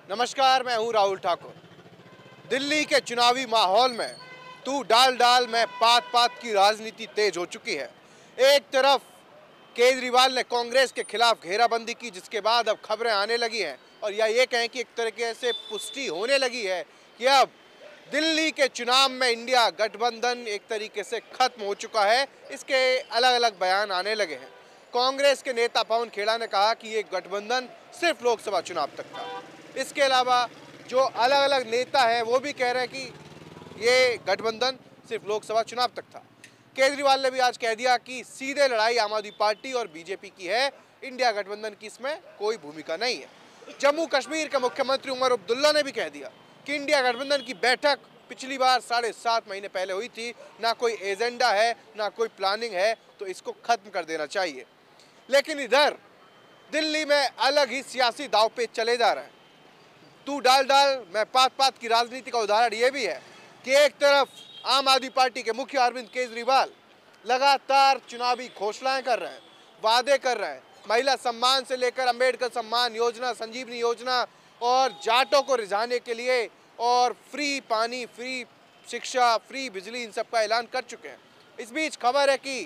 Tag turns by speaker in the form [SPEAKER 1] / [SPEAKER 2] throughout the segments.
[SPEAKER 1] नमस्कार, मैं हूं राहुल ठाकुर। दिल्ली के चुनावी माहौल में तू डाल डाल में पात पात की राजनीति तेज हो चुकी है। एक तरफ केजरीवाल ने कांग्रेस के खिलाफ घेराबंदी की, जिसके बाद अब खबरें आने लगी हैं और या ये कहें कि एक तरीके से पुष्टि होने लगी है कि अब दिल्ली के चुनाव में इंडिया गठबंधन एक तरीके से खत्म हो चुका है। इसके अलग अलग बयान आने लगे हैं। कांग्रेस के नेता पवन खेड़ा ने कहा कि ये गठबंधन सिर्फ लोकसभा चुनाव तक था। इसके अलावा जो अलग अलग नेता हैं वो भी कह रहे हैं कि ये गठबंधन सिर्फ लोकसभा चुनाव तक था। केजरीवाल ने भी आज कह दिया कि सीधे लड़ाई आम आदमी पार्टी और बीजेपी की है, इंडिया गठबंधन की इसमें कोई भूमिका नहीं है। जम्मू कश्मीर के मुख्यमंत्री उमर अब्दुल्ला ने भी कह दिया कि इंडिया गठबंधन की बैठक पिछली बार 7.5 महीने पहले हुई थी, ना कोई एजेंडा है ना कोई प्लानिंग है, तो इसको खत्म कर देना चाहिए। लेकिन इधर दिल्ली में अलग ही सियासी दांवपेच चले जा रहे हैं। तू डाल डाल मैं पात पात की राजनीति का उदाहरण ये भी है कि एक तरफ आम आदमी पार्टी के मुखिया अरविंद केजरीवाल लगातार चुनावी घोषणाएं कर रहे हैं, वादे कर रहे हैं। महिला सम्मान से लेकर अंबेडकर सम्मान योजना, संजीवनी योजना और जाटों को रिझाने के लिए और फ्री पानी, फ्री शिक्षा, फ्री बिजली, इन सब का ऐलान कर चुके हैं। इस बीच खबर है कि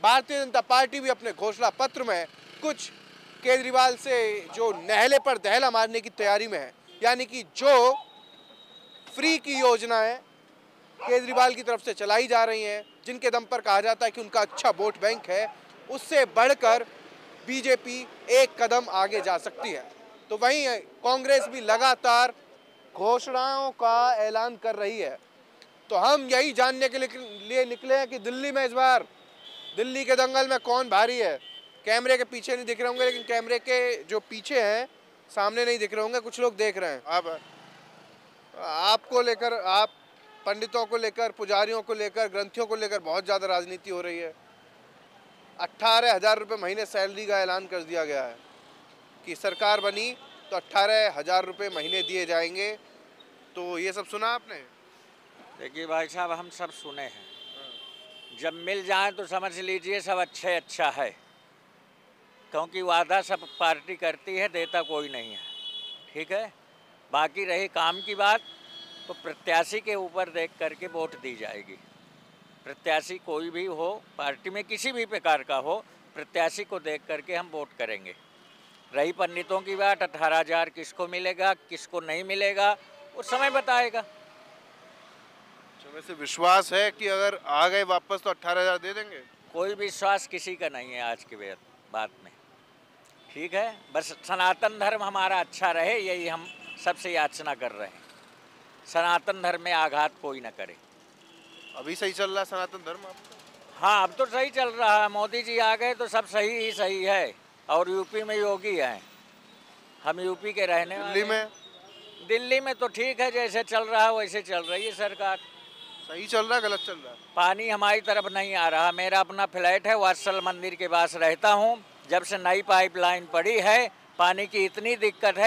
[SPEAKER 1] भारतीय जनता पार्टी भी अपने घोषणा पत्र में कुछ केजरीवाल से जो नहले पर दहला मारने की तैयारी में है, यानी कि जो फ्री की योजनाएं केजरीवाल की तरफ से चलाई जा रही हैं, जिनके दम पर कहा जाता है कि उनका अच्छा वोट बैंक है, उससे बढ़कर बीजेपी एक कदम आगे जा सकती है। तो वहीं कांग्रेस भी लगातार घोषणाओं का ऐलान कर रही है। तो हम यही जानने के लिए निकले हैं कि दिल्ली में इस बार दिल्ली के दंगल में कौन भारी है। कैमरे के पीछे नहीं दिख रहे होंगे, लेकिन कैमरे के जो पीछे हैं सामने नहीं दिख रहे होंगे, कुछ लोग देख रहे हैं। आपको लेकर, आप पंडितों को लेकर, पुजारियों को लेकर, ग्रंथियों को लेकर बहुत ज़्यादा राजनीति हो रही है। 18,000 रुपये महीने सैलरी का ऐलान कर दिया गया है कि सरकार बनी तो 18,000 रुपये महीने दिए जाएंगे। तो ये सब सुना आपने?
[SPEAKER 2] देखिए भाई साहब, हम सब सुने हैं। जब मिल जाए तो समझ लीजिए सब अच्छा है, क्योंकि वादा सब पार्टी करती है, देता कोई नहीं है। ठीक है, बाकी रही काम की बात तो प्रत्याशी के ऊपर देख करके वोट दी जाएगी। प्रत्याशी कोई भी हो, पार्टी में किसी भी प्रकार का हो, प्रत्याशी को देख करके हम वोट करेंगे। रही पंडितों की बात, 18,000 किसको मिलेगा किसको नहीं मिलेगा वो समय बताएगा।
[SPEAKER 1] वैसे विश्वास है कि अगर आ गए वापस तो 18,000 दे देंगे?
[SPEAKER 2] कोई विश्वास किसी का नहीं है आज की बात में। ठीक है, बस सनातन धर्म हमारा अच्छा रहे, यही हम सबसे याचना कर रहे हैं। सनातन धर्म में आघात कोई ना करे।
[SPEAKER 1] अभी सही चल रहा है सनातन धर्म आपका?
[SPEAKER 2] हाँ, अब तो सही चल रहा है। मोदी जी आ गए तो सब सही ही सही है। और यूपी में योगी हैं, हम यूपी के रहने वाले। दिल्ली में तो ठीक है, जैसे चल रहा है वैसे चल रही है सरकार।
[SPEAKER 1] सही चल रहा है, गलत चल रहा है?
[SPEAKER 2] पानी हमारी तरफ नहीं आ रहा। मेरा अपना फ्लैट है, वात्सल मंदिर के पास रहता हूँ। जब से नई पाइपलाइन पड़ी है, पानी की इतनी दिक्कत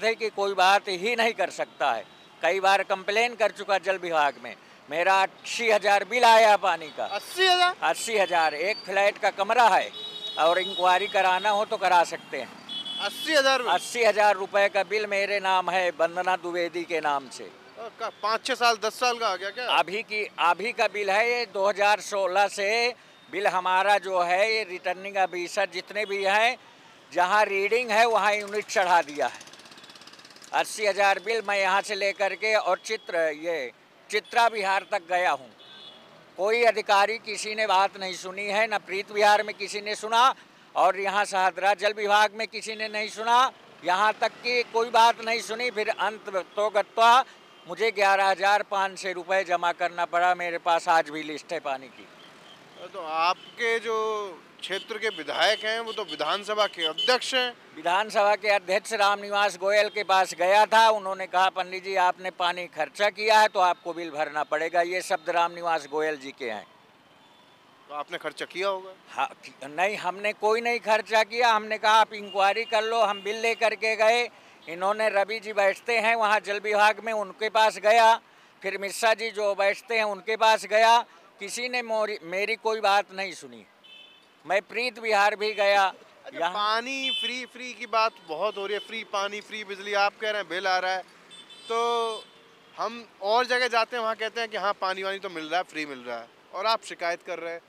[SPEAKER 2] है कि कोई बात ही नहीं कर सकता है। कई बार कंप्लेन कर चुका जल विभाग में। मेरा 80,000 बिल आया पानी का।
[SPEAKER 1] 80,000?
[SPEAKER 2] 80,000। एक फ्लैट का कमरा है और इंक्वायरी कराना हो तो करा सकते हैं।
[SPEAKER 1] 80,000?
[SPEAKER 2] 80,000 रुपये का बिल मेरे नाम है, वंदना द्विवेदी के नाम से।
[SPEAKER 1] 5-6 साल 10 साल का आ गया क्या?
[SPEAKER 2] अभी का बिल है ये। 2016 से बिल हमारा जो है ये रिटर्निंग ऑफिसर जितने भी हैं, जहाँ रीडिंग है वहाँ यूनिट चढ़ा दिया है। 80,000 बिल मैं यहाँ से लेकर के और चित्रा विहार तक गया हूँ। कोई अधिकारी किसी ने बात नहीं सुनी है, न प्रीत विहार में किसी ने सुना और यहाँ शहदरा जल विभाग में किसी ने नहीं सुना। यहाँ तक कि कोई बात नहीं सुनी। फिर अंत तो गत्वा मुझे 11,500 रुपये जमा करना पड़ा। मेरे पास आज भी लिस्ट है पानी की।
[SPEAKER 1] तो आपके जो क्षेत्र के विधायक हैं वो तो विधानसभा के अध्यक्ष हैं।
[SPEAKER 2] विधानसभा के अध्यक्ष रामनिवास गोयल के पास गया था। उन्होंने कहा पंडित जी आपने पानी खर्चा किया है तो आपको बिल भरना पड़ेगा। ये शब्द रामनिवास गोयल जी के हैं।
[SPEAKER 1] तो आपने खर्चा किया होगा?
[SPEAKER 2] हाँ, नहीं, हमने कोई नहीं खर्चा किया। हमने कहा आप इंक्वायरी कर लो। हम बिल ले करके गए। इन्होंने रवि जी बैठते हैं वहाँ जल विभाग में, उनके पास गया। फिर मिश्रा जी जो बैठते हैं उनके पास गया। किसी ने मेरी कोई बात नहीं सुनी। मैं प्रीत विहार भी गया।
[SPEAKER 1] अच्छा,
[SPEAKER 2] यहाँ
[SPEAKER 1] पानी फ्री की बात बहुत हो रही है, फ्री पानी फ्री बिजली, आप कह रहे हैं बिल आ रहा है, तो हम और जगह जाते हैं वहाँ कहते हैं कि हाँ पानी वानी तो मिल रहा है, फ्री मिल रहा है, और आप शिकायत कर रहे हैं।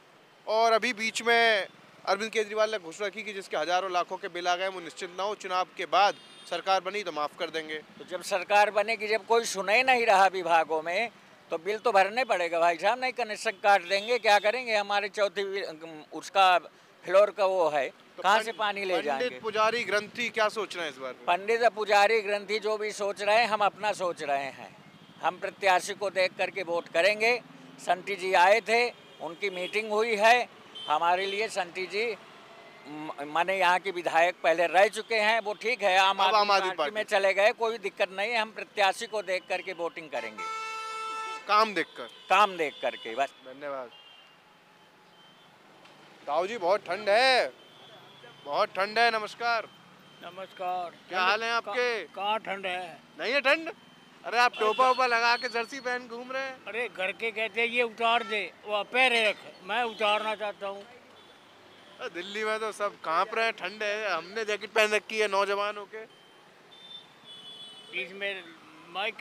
[SPEAKER 1] और अभी बीच में अरविंद केजरीवाल ने घोषणा की कि जिसके हजारों लाखों के बिल आ गए वो निश्चिंत ना हो, चुनाव के बाद सरकार बनी तो माफ़ कर देंगे।
[SPEAKER 2] तो जब सरकार बनेगी, जब कोई सुन ही नहीं रहा विभागों में, तो बिल तो भरने पड़ेगा भाई साहब, नहीं कनेक्शन काट देंगे, क्या करेंगे? हमारे उसका फ्लोर का वो है,
[SPEAKER 1] तो
[SPEAKER 2] कहाँ से पानी ले जाएंगे?
[SPEAKER 1] पंडित पुजारी ग्रंथी क्या सोच रहे हैं इस बार में?
[SPEAKER 2] पंडित पुजारी ग्रंथी जो भी सोच रहे हैं, हम अपना सोच रहे हैं। हम प्रत्याशी को देख करके वोट करेंगे। संटी जी आए थे, उनकी मीटिंग हुई है। हमारे लिए संटी जी माने यहाँ के विधायक पहले रह चुके हैं, वो ठीक है, आम आदमी पार्टी में चले गए, कोई दिक्कत नहीं है। हम प्रत्याशी को देख करके वोटिंग करेंगे,
[SPEAKER 1] काम देखकर,
[SPEAKER 2] काम देख करके बस।
[SPEAKER 1] धन्यवाद। ताऊ जी बहुत ठंड है, बहुत ठंड है। नमस्कार।
[SPEAKER 3] नमस्कार।
[SPEAKER 1] क्या हाल है आपके?
[SPEAKER 3] कहाँ ठंड है?
[SPEAKER 1] नहीं है ठंड? अरे आप टोपा वोपा लगा के जर्सी पहन घूम रहे हैं।
[SPEAKER 3] अरे घर के कहते हैं ये उतार दे, वो पैर रख, मैं उतारना चाहता हूँ।
[SPEAKER 1] दिल्ली में तो सब कांप रहे हैं, ठंड है, हमने जैकेट पहन रखी है नौजवान होके।
[SPEAKER 3] इसमें माइक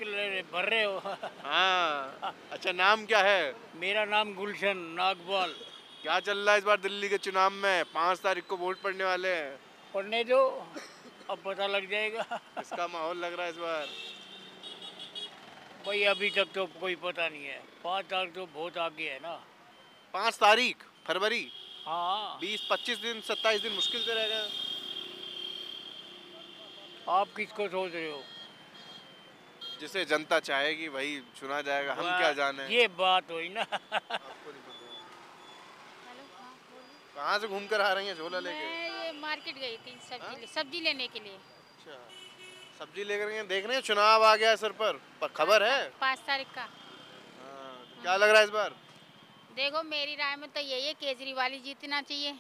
[SPEAKER 3] भर रहे हो।
[SPEAKER 1] हाँ, अच्छा नाम क्या है?
[SPEAKER 3] मेरा नाम गुलशन नागवाल।
[SPEAKER 1] क्या चल रहा है इस बार दिल्ली के चुनाव में? 5 तारीख को वोट पड़ने वाले हैं।
[SPEAKER 3] पढ़ने दो, अब पता लग जाएगा।
[SPEAKER 1] इसका माहौल लग रहा है इस बार?
[SPEAKER 3] भाई अभी तक तो कोई पता नहीं है, 5 तारीख तो बहुत आगे है ना।
[SPEAKER 1] 5 तारीख फरवरी?
[SPEAKER 3] हाँ।
[SPEAKER 1] 20-25 दिन 27 दिन मुश्किल से रह गए।
[SPEAKER 3] आप किसको सोच रहे हो?
[SPEAKER 1] जिसे जनता चाहेगी वही चुना जाएगा, हम क्या जाने।
[SPEAKER 3] ये बात हुई ना।
[SPEAKER 1] आपको नहीं पता। कहाँ से घूम कर आ रही हैं झोला लेके?
[SPEAKER 4] मैं ये मार्केट गई थी सब्जी लेने के लिए।
[SPEAKER 1] अच्छा, सब्जी लेकर गए हैं। देख रहे हैं चुनाव आ गया है सर पर खबर है
[SPEAKER 4] 5 तारीख का।
[SPEAKER 1] हाँ, क्या लग रहा है इस बार?
[SPEAKER 4] देखो मेरी राय में तो यही है, केजरीवाल ही जीतना चाहिए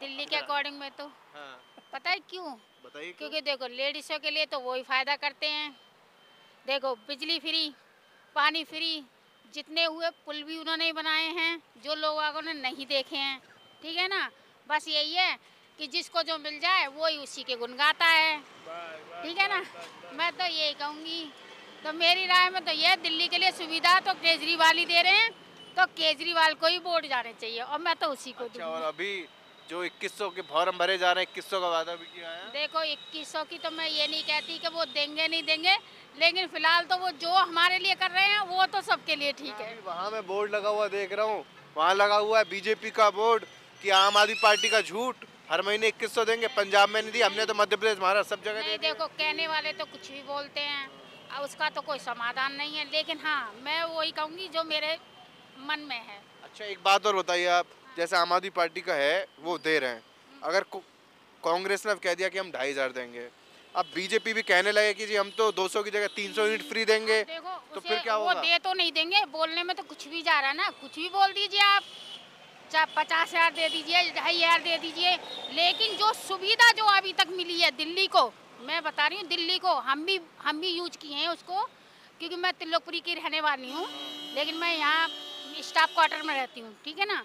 [SPEAKER 4] दिल्ली के अकॉर्डिंग में तो।
[SPEAKER 1] हाँ,
[SPEAKER 4] पता है क्यों?
[SPEAKER 1] बताइए।
[SPEAKER 4] क्योंकि देखो लेडीज़ों के लिए तो वही फ़ायदा करते हैं। देखो बिजली फ्री, पानी फ्री, जितने हुए पुल भी उन्होंने ही बनाए हैं जो लोगों ने नहीं देखे हैं, ठीक है ना। बस यही है कि जिसको जो मिल जाए वो ही उसी के गुण गाता है, ठीक है ना। मैं तो यही कहूँगी, तो मेरी राय में तो ये दिल्ली के लिए सुविधा तो केजरीवाल ही दे रहे हैं, तो केजरीवाल को ही वोट जाने चाहिए और मैं तो उसी को
[SPEAKER 1] अच्छा, और
[SPEAKER 4] दूंगी।
[SPEAKER 1] अभी जो 2100 के फॉर्म भरे जा रहे हैं, 2100 का वादा भी किया है।
[SPEAKER 4] देखो 2100 की तो मैं ये नहीं कहती कि वो देंगे नहीं देंगे, लेकिन फिलहाल तो वो जो हमारे लिए कर रहे हैं वो तो सबके लिए ठीक है।
[SPEAKER 1] वहाँ मैं बोर्ड लगा हुआ देख रहा हूँ, वहाँ लगा हुआ है बीजेपी का बोर्ड कि आम आदमी पार्टी का झूठ, हर महीने 2100 देंगे, पंजाब में नहीं दी, हमने तो मध्य प्रदेश महाराष्ट्र सब जगह
[SPEAKER 4] नहीं
[SPEAKER 1] दे दिया।
[SPEAKER 4] देखो कहने वाले तो कुछ भी बोलते हैं, अब उसका तो कोई समाधान नहीं है, लेकिन हाँ मैं वही कहूँगी जो मेरे मन में है।
[SPEAKER 1] अच्छा, एक बात और बताइए आप, जैसे आम आदमी पार्टी का है वो दे रहे हैं, अगर कांग्रेस ने अब कह दिया कि हम 2500 देंगे, अब बीजेपी भी कहने लगे कि जी हम तो 200 की जगह 300 यूनिट फ्री देंगे,
[SPEAKER 4] देखो
[SPEAKER 1] तो
[SPEAKER 4] उसे
[SPEAKER 1] फिर क्या
[SPEAKER 4] वो
[SPEAKER 1] होगा?
[SPEAKER 4] दे तो नहीं देंगे, बोलने में तो कुछ भी जा रहा है ना, कुछ भी बोल दीजिए आप, चाहे 50,000 दे दीजिए, 2,500 दे दीजिए, लेकिन जो सुविधा जो अभी तक मिली है दिल्ली को, मैं बता रही हूँ दिल्ली को, हम भी यूज किए हैं उसको, क्योंकि मैं त्रिलोकपुरी की रहने वाली हूँ, लेकिन मैं यहाँ स्टाफ क्वार्टर में रहती हूँ, ठीक है ना।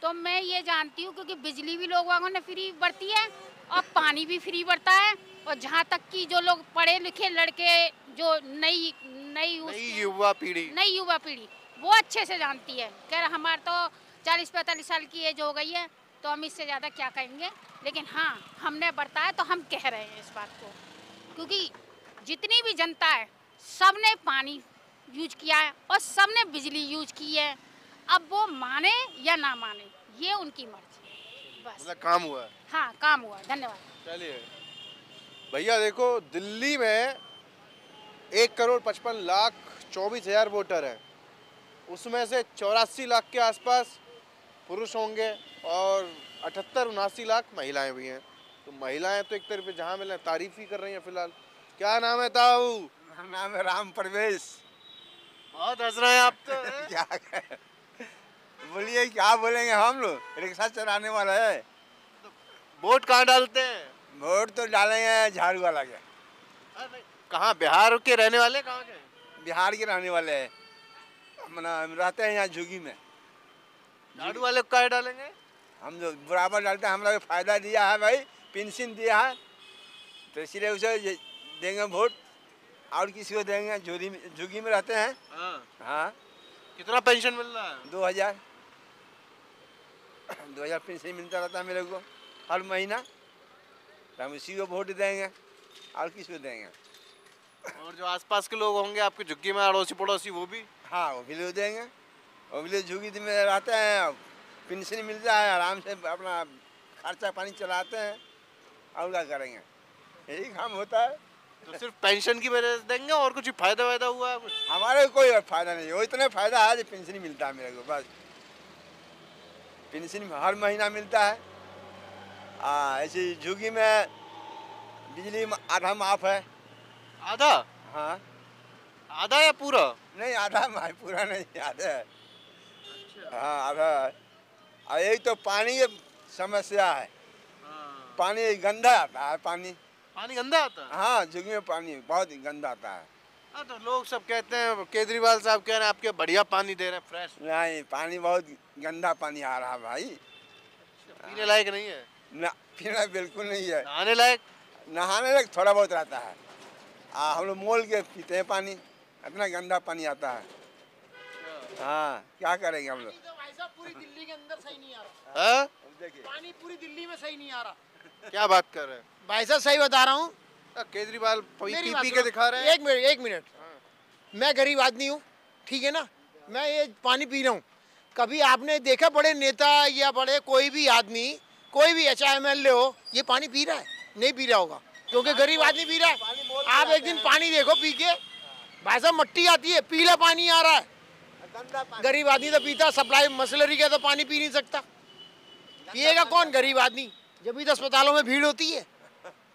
[SPEAKER 4] तो मैं ये जानती हूँ क्योंकि बिजली भी लोगों ने फ्री बढ़ती है और पानी भी फ्री बढ़ता है, और जहाँ तक कि जो लोग पढ़े लिखे लड़के जो नई
[SPEAKER 1] युवा पीढ़ी
[SPEAKER 4] वो अच्छे से जानती है। खैर हमारे तो 40-45 साल की एज हो गई है, तो हम इससे ज़्यादा क्या कहेंगे, लेकिन हाँ हमने बरताया तो हम कह रहे हैं इस बात को, क्योंकि जितनी भी जनता है सब ने पानी यूज किया है और सब ने बिजली यूज की है, अब वो माने या ना माने ये उनकी मर्जी है, बस।
[SPEAKER 1] मतलब काम हुआ है।
[SPEAKER 4] हाँ काम हुआ, धन्यवाद।
[SPEAKER 1] चलिए भैया, देखो दिल्ली में 1,55,24,000 वोटर हैं, उसमें से 84 लाख के आसपास पुरुष होंगे और 78-79 लाख महिलाएं भी हैं। तो महिलाएं तो एक तरफ जहाँ मिले तारीफ ही कर रही हैं फिलहाल। क्या नाम है ताऊ?
[SPEAKER 5] नाम है राम प्रवेश।
[SPEAKER 1] बहुत हंस रहे हैं आप तो।
[SPEAKER 5] क्या करें? बोलिए क्या बोलेंगे, हम लोग रिक्शा चलाने वाला है।
[SPEAKER 1] वोट कहाँ डालते हैं?
[SPEAKER 5] वोट तो डालेंगे झाड़ू वाला के।
[SPEAKER 1] कहाँ, बिहार के रहने वाले कहाँ के?
[SPEAKER 5] बिहार के रहने वाले हैं, हम रहते हैं यहाँ झुग्गी में।
[SPEAKER 1] झाड़ू वाले को काहे डालेंगे?
[SPEAKER 5] हम जो बराबर डालते हैं, हम लोग फायदा दिया है भाई, पेंशन दिया है तो इसलिए उसे देंगे वोट। और किसी को देंगे, झुग्गी में रहते हैं। हाँ।
[SPEAKER 1] कितना पेंशन मिल रहा है?
[SPEAKER 5] 2000 पेंशन मिलता रहता है मेरे को हर महीना, तो हम इसी को वोट देंगे और किसको देंगे।
[SPEAKER 1] और जो आसपास के लोग होंगे आपके झुग्गी में, अड़ोसी पड़ोसी, वो भी?
[SPEAKER 5] हाँ, वो भी लोग देंगे। वो भी लोग झुग्गी में रहते हैं, पेंशन मिलता है, आराम से अपना खर्चा पानी चलाते हैं। और क्या करेंगे, यही काम होता है।
[SPEAKER 1] तो सिर्फ पेंशन की वजह से देंगे और कुछ फायदा वायदा हुआ है कुछ?
[SPEAKER 5] हमारे कोई फायदा नहीं, वो इतना फायदा है जो पेंशन मिलता है मेरे को, बस पेंशन हर महीना मिलता है। ऐसे झुग्गी में बिजली में आधा माफ है।
[SPEAKER 1] आधा?
[SPEAKER 5] हाँ।
[SPEAKER 1] आधा या पूरा?
[SPEAKER 5] नहीं, आधा माफ, पूरा नहीं, आधा है। हाँ, आधा है। और यही तो पानी की समस्या है। पानी गंदा आता है,
[SPEAKER 1] पानी गंदा आता है?
[SPEAKER 5] हाँ, झुग्गी में पानी बहुत ही गंदा आता है।
[SPEAKER 1] हाँ, तो लोग सब कहते हैं, केजरीवाल साहब कह रहे हैं आपके बढ़िया पानी दे रहे हैं, फ्रेश।
[SPEAKER 5] नहीं, पानी बहुत गंदा पानी आ रहा है भाई।
[SPEAKER 1] पीने लायक नहीं है?
[SPEAKER 5] ना, पीना बिल्कुल नहीं है।
[SPEAKER 1] नहाने लायक?
[SPEAKER 5] नहाने लायक थोड़ा बहुत रहता है। हम लोग मोल के पीते हैं पानी, इतना गंदा पानी आता है। हाँ, क्या करेंगे हम लोग।
[SPEAKER 3] पूरी दिल्ली के अंदर सही नहीं आ रहा।
[SPEAKER 1] हाँ?
[SPEAKER 3] पानी पूरी दिल्ली में सही नहीं आ रहा।
[SPEAKER 1] क्या बात कर रहे हैं
[SPEAKER 3] भाई साहब? सही बता रहा हूँ।
[SPEAKER 1] केजरीवाल
[SPEAKER 3] मेरी
[SPEAKER 1] पी
[SPEAKER 3] बात
[SPEAKER 1] पी के
[SPEAKER 3] सुनो।
[SPEAKER 1] दिखा रहे हैं।
[SPEAKER 3] एक मिनट। मैं गरीब आदमी हूँ, ठीक है ना, मैं ये पानी पी रहा हूँ। कभी आपने देखा बड़े नेता या बड़े कोई भी आदमी, कोई भी HMLA हो, ये पानी पी रहा है? नहीं पी रहा होगा, क्योंकि गरीब आदमी पी रहा है। आप एक दिन पानी देखो पी के, भाई साहब मट्टी आती है, पीला पानी आ रहा है। गरीब आदमी तो पीता, सप्लाई मसलरी का तो पानी पी नहीं सकता। पिएगा कौन? गरीब आदमी। जब भी तो अस्पतालों में भीड़ होती है।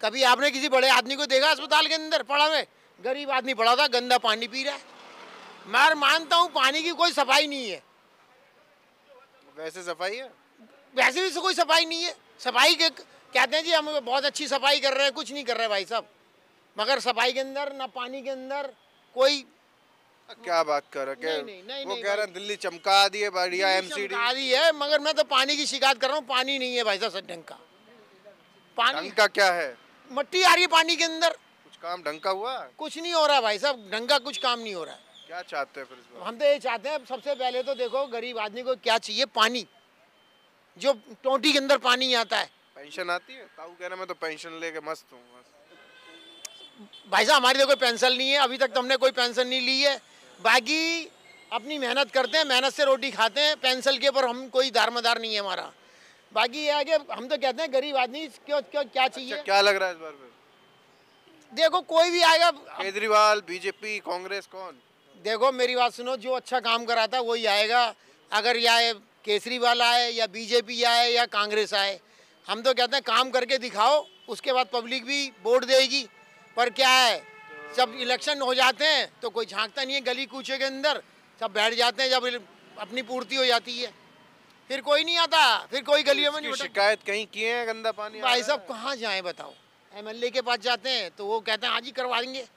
[SPEAKER 3] कभी आपने किसी बड़े आदमी को देखा अस्पताल के अंदर पड़ा में? गरीब आदमी पड़ा था, गंदा पानी पी रहा है। मैं मानता हूँ पानी की कोई सफाई नहीं है।
[SPEAKER 1] वैसे सफाई है?
[SPEAKER 3] वैसे भी कोई सफाई नहीं है। सफाई के कहते हैं जी हम बहुत अच्छी सफाई कर रहे हैं, कुछ नहीं कर रहे भाई साहब। मगर सफाई के अंदर ना पानी के अंदर कोई।
[SPEAKER 1] क्या बात कर रहे हैं? वो कह रहे हैं दिल्ली चमका दी है, बढ़िया MCD
[SPEAKER 3] आदि है, मगर मैं तो पानी की शिकायत कर रहा हूँ। पानी नहीं है भाई साहब, ढंग का पानी।
[SPEAKER 1] ढंग का क्या है?
[SPEAKER 3] मट्टी आ रही है पानी के अंदर।
[SPEAKER 1] कुछ काम ढंग का हुआ?
[SPEAKER 3] कुछ नहीं हो रहा भाई साहब, ढंग का कुछ काम नहीं हो रहा है।
[SPEAKER 1] क्या चाहते हैं फिर इस बार?
[SPEAKER 3] हम तो ये चाहते हैं, सबसे पहले तो देखो गरीब आदमी को क्या चाहिए, पानी। जो टोटी के अंदर पानी आता है।
[SPEAKER 1] पेंशन आती है? ताऊ कह रहे मैं तो पेंशन लेके मस्त हूँ।
[SPEAKER 3] भाई साहब हमारी तो कोई पेंशन नहीं है, अभी तक तो हमने कोई पेंशन नहीं ली है। बाकी अपनी मेहनत करते हैं, मेहनत से रोटी खाते हैं, पेंशन के ऊपर हम कोई दारमदार नहीं है हमारा। बाकी ये है कि हम तो कहते हैं गरीब आदमी क्यों क्या चाहिए।
[SPEAKER 1] अच्छा, क्या लग रहा है इस बार फिर?
[SPEAKER 3] देखो कोई भी आएगा,
[SPEAKER 1] केजरीवाल, बीजेपी, कांग्रेस, कौन?
[SPEAKER 3] देखो मेरी बात सुनो, जो अच्छा काम कराता है वही आएगा। अगर या केजरीवाल आए या बीजेपी आए या कांग्रेस आए, हम तो कहते हैं काम करके दिखाओ, उसके बाद पब्लिक भी वोट देगी। पर क्या है, जब इलेक्शन हो जाते हैं तो कोई झांकता नहीं है, गली कूचे के अंदर सब बैठ जाते हैं। जब अपनी पूर्ति हो जाती है फिर कोई नहीं आता, फिर कोई गलियों में नहीं
[SPEAKER 1] इसकी शिकायत कहीं किए हैं गंदा पानी आ
[SPEAKER 3] भाई
[SPEAKER 1] रहा
[SPEAKER 3] साहब
[SPEAKER 1] है?
[SPEAKER 3] कहाँ जाएं बताओ। MLA के पास जाते हैं तो वो कहते हैं हाँ जी करवा देंगे।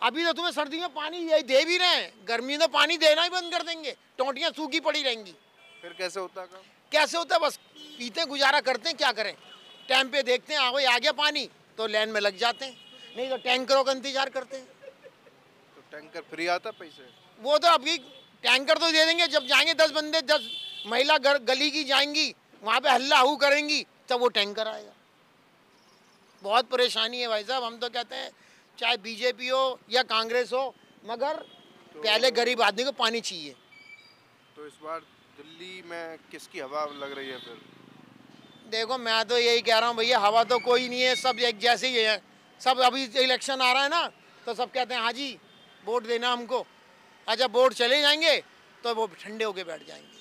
[SPEAKER 3] अभी तो तुम्हें सर्दी में पानी यही दे भी रहे हैं, गर्मी में पानी देना ही बंद कर देंगे, टोंटियाँ सूखी पड़ी रहेंगी।
[SPEAKER 1] फिर कैसे होता काम?
[SPEAKER 3] कैसे होता है, बस पीते गुजारा करते हैं, क्या करें। टाइम पे देखते हैं भाई आ गया पानी तो लाइन में लग जाते हैं, नहीं तो टैंकरों का इंतजार करते हैं।
[SPEAKER 1] तो टैंकर फ्री आता पैसे?
[SPEAKER 3] वो तो अभी टैंकर तो दे देंगे, जब जाएंगे 10 बंदे 10 महिला गली की जाएंगी, वहाँ पे हल्ला हू करेंगी, तब वो टैंकर आएगा। बहुत परेशानी है भाई साहब। हम तो कहते हैं चाहे बीजेपी हो या कांग्रेस हो, मगर पहले गरीब आदमी को पानी चाहिए।
[SPEAKER 1] तो इस बार दिल्ली में किसकी हवा लग रही है फिर?
[SPEAKER 3] देखो मैं तो यही कह रहा हूँ भैया, हवा तो कोई नहीं है, सब एक जैसे ही है सब। अभी इलेक्शन आ रहा है ना, तो सब कहते हैं हाँ जी वोट देना हमको। अच्छा वोट चले जाएंगे तो वो ठंडे होके बैठ जाएंगे।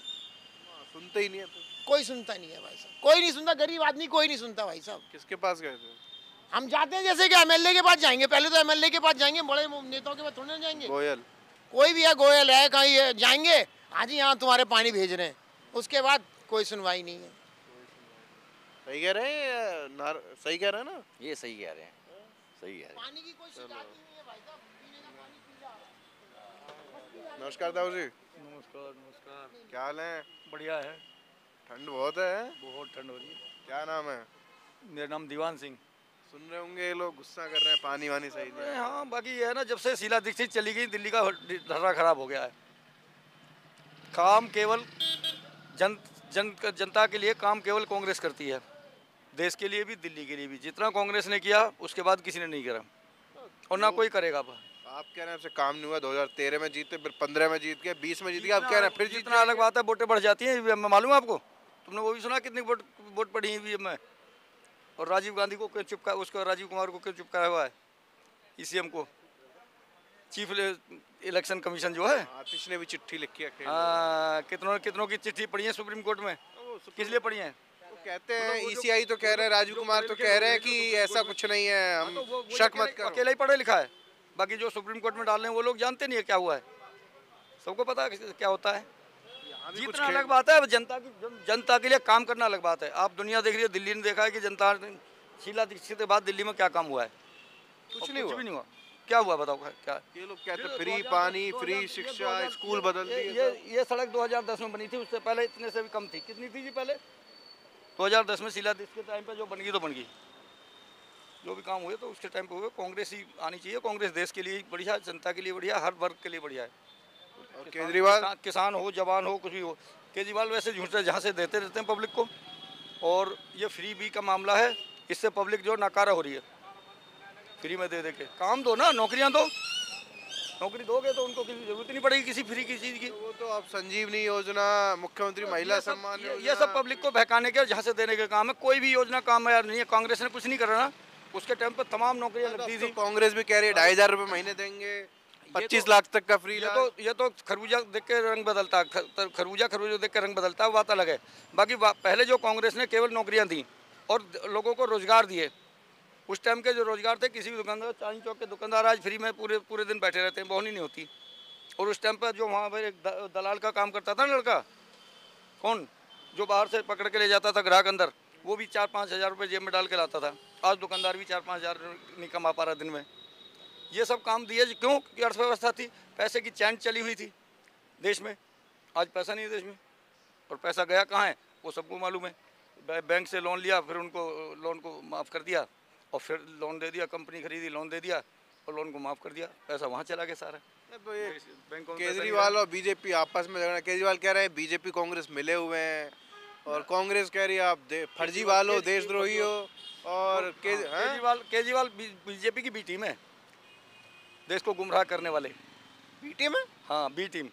[SPEAKER 1] सुनते ही नहीं है फिर?
[SPEAKER 3] कोई सुनता नहीं है भाई साहब, कोई नहीं सुनता, गरीब आदमी कोई नहीं सुनता भाई साहब।
[SPEAKER 1] किसके पास गए थे?
[SPEAKER 3] हम जाते हैं जैसे कि MLA के पास जाएंगे, पहले तो MLA के पास जाएंगे, बड़े नेताओं के पास थोड़ी ना जाएंगे।
[SPEAKER 1] गोयल?
[SPEAKER 3] कोई भी है, गोयल है, कहीं है, जाएंगे हाँ जी यहाँ तुम्हारे पानी भेज रहे हैं, उसके बाद कोई सुनवाई नहीं है।
[SPEAKER 1] सही कह रहे हैं या सही कह रहे हैं ना?
[SPEAKER 2] ये सही कह रहे हैं, सही कह रहे हैं।
[SPEAKER 3] पानी की कोई शिकायत नहीं है भाई साहब, पीने का पानी पी जा रहा है।
[SPEAKER 1] नमस्कार दाऊ जी।
[SPEAKER 6] नमस्कार नमस्कार।
[SPEAKER 1] क्या हाल है?
[SPEAKER 6] बढ़िया है।
[SPEAKER 1] ठंड बहुत है?
[SPEAKER 6] बहुत ठंड हो रही है।
[SPEAKER 1] क्या नाम है?
[SPEAKER 6] मेरा नाम दीवान सिंह।
[SPEAKER 1] सुन रहे होंगे ये लोग गुस्सा कर रहे हैं, पानी वानी सही नहीं है।
[SPEAKER 6] हाँ, बाकी ये है ना, जब से शीला दीक्षित चली गई दिल्ली का ढर्रा खराब हो गया है। काम केवल जनता के लिए काम केवल कांग्रेस करती है, देश के लिए भी दिल्ली के लिए भी। जितना कांग्रेस ने किया उसके बाद किसी ने नहीं करा और ना कोई करेगा।
[SPEAKER 1] आप कह रहे हैं आपसे काम नहीं हुआ, 2013 में जीते, फिर 15 में जीत गए, 20 में जीत गए, आप कह रहे हैं फिर जीत
[SPEAKER 6] जितना अलग बात है, वोटें बढ़ जाती हैं। मालूम है आपको? तुमने वो भी सुना कितनी वोट पड़ी हुई है? और राजीव गांधी को क्यों चुपका, उसको राजीव कुमार को क्यों चुपकाया हुआ है? ईसीएम को, चीफ इलेक्शन कमीशन जो है,
[SPEAKER 1] आतिश ने भी चिट्ठी लिखी है।
[SPEAKER 6] हाँ, कितनों की चिट्ठी पड़ी है सुप्रीम कोर्ट में, किस लिए पड़ी है?
[SPEAKER 1] कहते हैं ईसीआई तो कह रहे हैं, राजीव कुमार तो कह रहे हैं कि ऐसा कुछ नहीं है, हम शक मत करो।
[SPEAKER 6] अकेला ही पढ़ा लिखा है, बाकी जो सुप्रीम कोर्ट में डाल रहे हैं वो लोग जानते नहीं है क्या हुआ है। सबको पता है क्या होता है। जितना अलग बात है, जनता के लिए काम करना अलग बात है। आप दुनिया देख रही है, दिल्ली ने देखा है कि जनता शीला दीक्षित के बाद दिल्ली में क्या काम हुआ है? कुछ भी नहीं हुआ। क्या हुआ बताओ? क्या
[SPEAKER 1] ये लोग कहते हैं फ्री पानी, फ्री शिक्षा, स्कूल बदल दिए।
[SPEAKER 6] ये सड़क 2010 में बनी थी, उससे पहले इतने से भी कम थी। कितनी थी जी पहले? 2010 में शीला दीक्षित के टाइम पे जो बन गई तो बन गई। जो भी काम हुए तो उसके टाइम पे हुए। कांग्रेस ही आनी चाहिए। कांग्रेस देश के लिए बढ़िया, जनता के लिए बढ़िया, हर वर्ग के लिए बढ़िया है।
[SPEAKER 1] और केजरीवाल,
[SPEAKER 6] किसान हो, जवान हो, कुछ भी हो। केजरीवाल वैसे झूठे जहाँ से देते रहते हैं पब्लिक को। और ये फ्री बी का मामला है, इससे पब्लिक जो नाकारा हो रही है। फ्री में दे के काम दो ना, नौकरियां दो। नौकरी दोगे तो उनको किसी जरूरत नहीं पड़ेगी किसी फ्री की चीज़ की।
[SPEAKER 1] वो तो आप संजीवनी योजना, मुख्यमंत्री महिला सम्मान योजना,
[SPEAKER 6] ये सब पब्लिक को बहकाने के और जहाँ से देने के काम है। कोई भी योजना कामयाब नहीं है। कांग्रेस ने कुछ नहीं करा ना, उसके टाइम पर तमाम नौकरियां लगती थी।
[SPEAKER 1] कांग्रेस भी कह रही है 2,500 रुपये महीने देंगे, 25 लाख तक का फ्री।
[SPEAKER 6] ये तो खरबूजा देख के रंग बदलता है। खरबूजा देख के रंग बदलता है, बात अलग है। बाकी पहले जो कांग्रेस ने केवल नौकरियां दी और लोगों को रोजगार दिए, उस टाइम के जो रोजगार थे, किसी भी दुकानदार, चांदनी चौक के दुकानदार आज फ्री में पूरे दिन बैठे रहते हैं, बोहनी नहीं होती। और उस टाइम पर जो वहाँ पर एक दलाल का काम करता था ना लड़का, कौन, जो बाहर से पकड़ के ले जाता था ग्राहक अंदर, वो भी 4-5 हज़ार रुपये जेब में डाल के लाता था। आज दुकानदार भी 4-5 हज़ार नहीं कमा पा रहा दिन में। ये सब काम दिए क्यों? कि अर्थव्यवस्था थी, पैसे की चैन चली हुई थी देश में। आज पैसा नहीं है देश में, और पैसा गया कहाँ है वो सबको मालूम है। बैंक से लोन लिया, फिर उनको लोन को माफ़ कर दिया, और फिर लोन दे दिया, कंपनी खरीदी, लोन दे दिया और लोन को माफ़ कर दिया, पैसा वहाँ चला गया सारा।
[SPEAKER 1] तो ये केजरीवाल और बीजेपी आपस में झगड़ा। केजरीवाल कह रहे हैं बीजेपी कांग्रेस मिले हुए हैं, और कांग्रेस कह रही है आप फर्जीवाल हो, देशद्रोही हो। और
[SPEAKER 6] केजरीवाल बीजेपी की बी टीम है, देश को गुमराह करने वाले।
[SPEAKER 1] बी टीम है?
[SPEAKER 6] हाँ, बी टीम।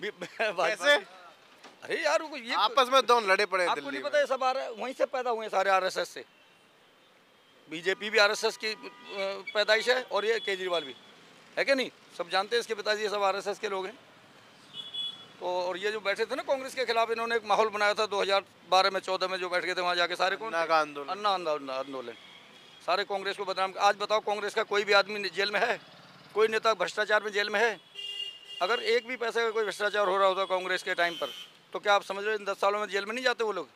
[SPEAKER 1] कैसे?
[SPEAKER 6] अरे यार, ये
[SPEAKER 1] आपस में दोनों लड़े पड़े हैं
[SPEAKER 6] आपको
[SPEAKER 1] दिल्ली
[SPEAKER 6] नहीं पता? ये सब वहीं से पैदा हुए सारे, आरएसएस से। बीजेपी भी आरएसएस की पैदाइश है, और ये केजरीवाल भी है कि नहीं? सब जानते हैं इसके पिताजी ये सब आरएसएस के लोग हैं। तो और ये जो बैठे थे ना कांग्रेस के खिलाफ, इन्होंने एक माहौल बनाया था 2012 में, 14 में जो बैठ गए थे वहाँ जाके सारे अन्ना आंदोलन, सारे कांग्रेस को बदनाम। आज बताओ, कांग्रेस का कोई भी आदमी जेल में है? कोई नेता भ्रष्टाचार में जेल में है? अगर एक भी पैसे का कोई भ्रष्टाचार हो रहा होता कांग्रेस के टाइम पर, तो क्या आप समझ रहे हो इन 10 सालों में जेल में नहीं जाते वो लोग?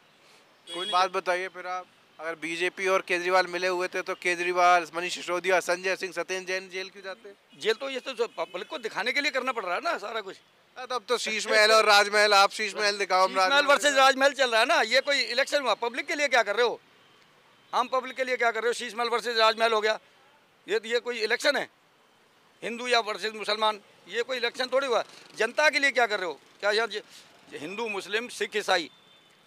[SPEAKER 1] कोई बात बताइए फिर आप, अगर बीजेपी और केजरीवाल मिले हुए थे तो केजरीवाल, मनीष सिसोदिया, संजय सिंह, सत्येंद्र जैन जेल क्यों जाते?
[SPEAKER 6] जेल तो ये तो पब्लिक को दिखाने के लिए करना पड़ रहा है ना सारा कुछ।
[SPEAKER 1] तब तो शीश महल और राजमहल, आप शीश महल दिखाओ,
[SPEAKER 6] राजमहल वर्सेस राजमहल चल रहा है ना। ये कोई इलेक्शन हुआ? पब्लिक के लिए क्या कर रहे हो? आम पब्लिक के लिए क्या कर रहे हो? शीश महल वर्सेस राजमहल हो गया, ये कोई इलेक्शन है? हिंदू या वर्सेस मुसलमान, ये कोई इलेक्शन थोड़ी हुआ। जनता के लिए क्या कर रहे हो? क्या यहाँ हिंदू, मुस्लिम, सिख, ईसाई,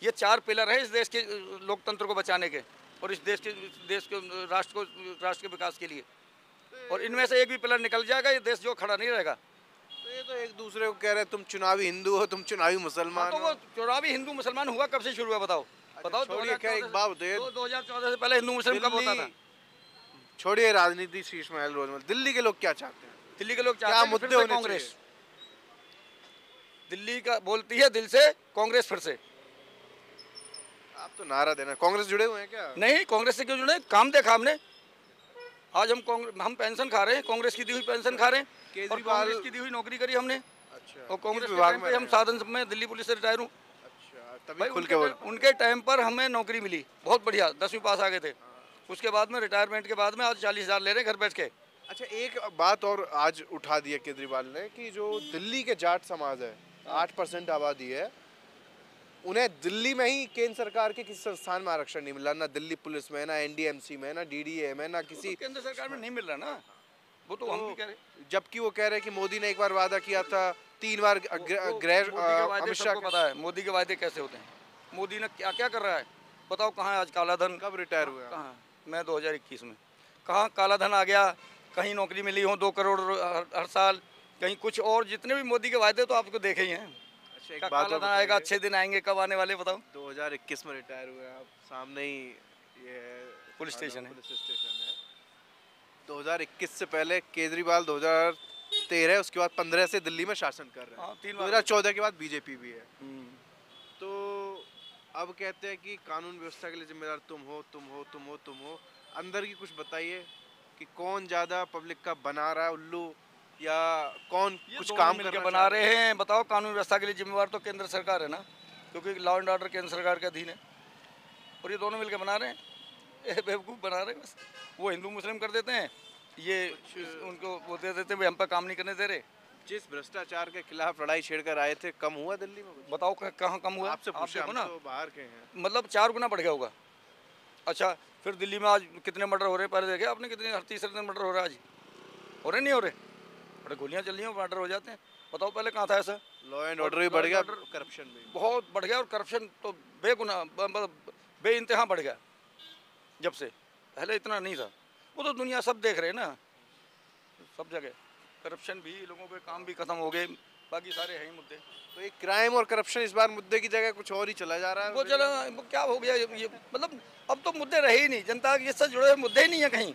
[SPEAKER 6] ये 4 पिलर है इस देश के लोकतंत्र को बचाने के, और इस देश के राष्ट्र के विकास के लिए। और इनमें से एक भी पिलर निकल जाएगा, ये देश जो खड़ा नहीं रहेगा।
[SPEAKER 1] तो ये तो एक दूसरे को कह रहे हैं तुम चुनावी हिंदू हो, तुम चुनावी मुसलमान
[SPEAKER 6] हो। तो वो चुनावी हिंदू मुसलमान हुआ कब से शुरू हुआ बताओ? बताओ।
[SPEAKER 1] छोड़िए, क्या एक बात बताइए,
[SPEAKER 6] 2014 से पहले हिंदू मुस्लिम कब होता था?
[SPEAKER 1] छोड़िए राजनीति, शीश महल, रोजमहल। दिल्ली के लोग क्या चाहते हैं?
[SPEAKER 6] दिल्ली के लोग चाहते हैं
[SPEAKER 1] मुद्दे होने
[SPEAKER 6] कांग्रेस। दिल्ली का बोलती है दिल से कांग्रेस फिर से।
[SPEAKER 1] आप तो नारा देना। कांग्रेस जुड़े हुए हैं क्या?
[SPEAKER 6] नहीं, कांग्रेस से क्यों जुड़े? काम देखा हमने। आज हम पेंशन खा रहे हैं, कांग्रेस की दी हुई पेंशन खा रहे हैं, और कांग्रेस की दी हुई नौकरी करी हमने।
[SPEAKER 1] अच्छा।
[SPEAKER 6] और कांग्रेस विभाग में हम साधन में दिल्ली पुलिस से रिटायर हूँ।
[SPEAKER 1] अच्छा, तभी खुल के बोल।
[SPEAKER 6] उनके टाइम पर हमें नौकरी मिली, बहुत बढ़िया, 10वीं पास आ गए थे। उसके बाद में रिटायरमेंट के बाद में आज 40,000 ले रहे हैं घर बैठ के।
[SPEAKER 1] अच्छा, एक बात और आज उठा दी है केजरीवाल ने, कि जो दिल्ली के जाट समाज है, 8% आबादी है, उन्हें दिल्ली में ही केंद्र सरकार के किसी संस्थान में आरक्षण नहीं मिला, ना दिल्ली पुलिस में, ना एनडीएमसी में, ना डीडीए में, ना किसी
[SPEAKER 6] केंद्र सरकार में नहीं मिल रहा ना, वो तो हम भी कह रहे।
[SPEAKER 1] जबकि वो कह रहे हैं कि मोदी ने एक बार वादा किया था, 3 बार गृह अमित शाह
[SPEAKER 6] सबको पता है मोदी के वादे कैसे होते हैं। मोदी ने क्या क्या कर रहा है बताओ। कहाँ है आज काला धन?
[SPEAKER 1] कब रिटायर हुए?
[SPEAKER 6] कहाँ? मैं 2021 में। कहाँ काला धन आ गया? कहीं नौकरी मिली हो 2 करोड़ हर साल, कहीं कुछ और। जितने भी मोदी के वादे तो आपको देखे ही हैं।
[SPEAKER 1] अच्छा, एक
[SPEAKER 6] क्या
[SPEAKER 1] बात
[SPEAKER 6] काला
[SPEAKER 1] और
[SPEAKER 6] धन आएगा,
[SPEAKER 1] बताइए,
[SPEAKER 6] अच्छे दिन आएंगे, कब आने वाले बताओ।
[SPEAKER 1] 2021 में रिटायर हुए आप, सामने ही ये
[SPEAKER 6] पुलिस स्टेशन है।
[SPEAKER 1] पुलिस स्टेशन है। 2021 से पहले केजरीवाल 2013, उसके बाद 15 से दिल्ली में शासन कर रहे हैं।
[SPEAKER 6] हाँ, 3 बार।
[SPEAKER 1] 2014 के बाद बीजेपी भी है। तो अब कहते हैं कि कानून व्यवस्था के लिए जिम्मेदार तुम हो, तुम हो, तुम हो, तुम हो। अंदर की कुछ बताइए कि कौन ज्यादा पब्लिक का बना रहा है उल्लू, या कौन कुछ काम
[SPEAKER 6] मिलके
[SPEAKER 1] करना
[SPEAKER 6] बना
[SPEAKER 1] चाह
[SPEAKER 6] रहे हैं। बताओ, कानून व्यवस्था के लिए जिम्मेवार तो केंद्र सरकार है ना, क्योंकि लॉ एंड ऑर्डर केंद्र सरकार के अधीन है। और ये दोनों मिलकर बना रहे हैं, ये बेवकूफ़ बना रहे हैं बस। वो हिंदू मुस्लिम कर देते हैं, ये उनको वो दे देते हैं, हम पर काम नहीं करने दे रहे।
[SPEAKER 1] जिस भ्रष्टाचार के खिलाफ लड़ाई छेड़कर आए थे, कम हुआ दिल्ली में?
[SPEAKER 6] बताओ कहाँ कम हुआ?
[SPEAKER 1] आपसे पूछे,
[SPEAKER 6] देखो
[SPEAKER 1] हम
[SPEAKER 6] ना,
[SPEAKER 1] तो बाहर के हैं।
[SPEAKER 6] मतलब 4 गुना बढ़ गया होगा। अच्छा, फिर दिल्ली में आज कितने मर्डर हो रहे हैं? पहले देखे आपने कितने? हर तीसरे दिन मर्डर हो रहा है। आज हो रहे नहीं हो रहे? बड़े गोलियां चल रही हैं, मर्डर हो जाते हैं। बताओ पहले कहाँ था ऐसा?
[SPEAKER 1] लॉ एंड ऑर्डर भी बढ़ गया, करप्शन भी
[SPEAKER 6] बहुत बढ़ गया। और करप्शन तो बेगुना मतलब बेइंतहा बढ़ गया जब से। पहले इतना नहीं था। वो तो दुनिया सब देख रहे हैं ना, सब जगह करप्शन भी, लोगों के काम भी खत्म हो गए, बाकी सारे हैं ही मुद्दे।
[SPEAKER 1] तो ये क्राइम और करप्शन इस बार मुद्दे की जगह कुछ और ही चला जा रहा है।
[SPEAKER 6] वो चला, वो क्या हो गया ये मतलब अब तो मुद्दे रहे ही नहीं। जनता के इससे जुड़े हुए मुद्दे ही नहीं है कहीं।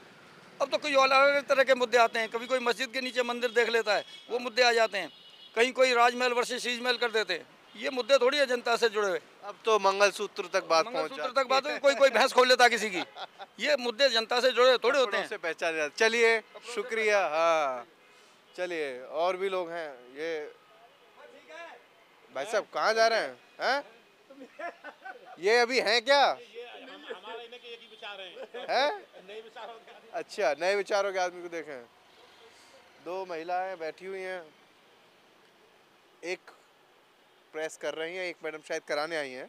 [SPEAKER 6] अब तो कोई अलग तरह के मुद्दे आते हैं। कभी कोई मस्जिद के नीचे मंदिर देख लेता है, वो मुद्दे आ जाते हैं। कहीं कोई राजमहल वर्सेस शीशमहल कर देते हैं। ये मुद्दे थोड़ी है जनता से जुड़े हुए।
[SPEAKER 1] अब तो मंगलसूत्र तक बात पहुंच
[SPEAKER 6] मंगलसूत्र तक बात है, कोई भैंस खोल लेता किसी की। ये मुद्दे जनता से जुड़े थोड़े होते हैं।
[SPEAKER 1] से पहचाने जाते। चलिए, शुक्रिया। हाँ, चलिए, और भी लोग हैं। ये भाई साहब कहाँ जा रहे हैं? ये अभी हैं क्या? हैं? अच्छा, नए विचारों के आदमी को देखें। 2 महिलाएं बैठी हुई हैं, एक प्रेस कर रही हैं, एक मैडम शायद कराने आई हैं।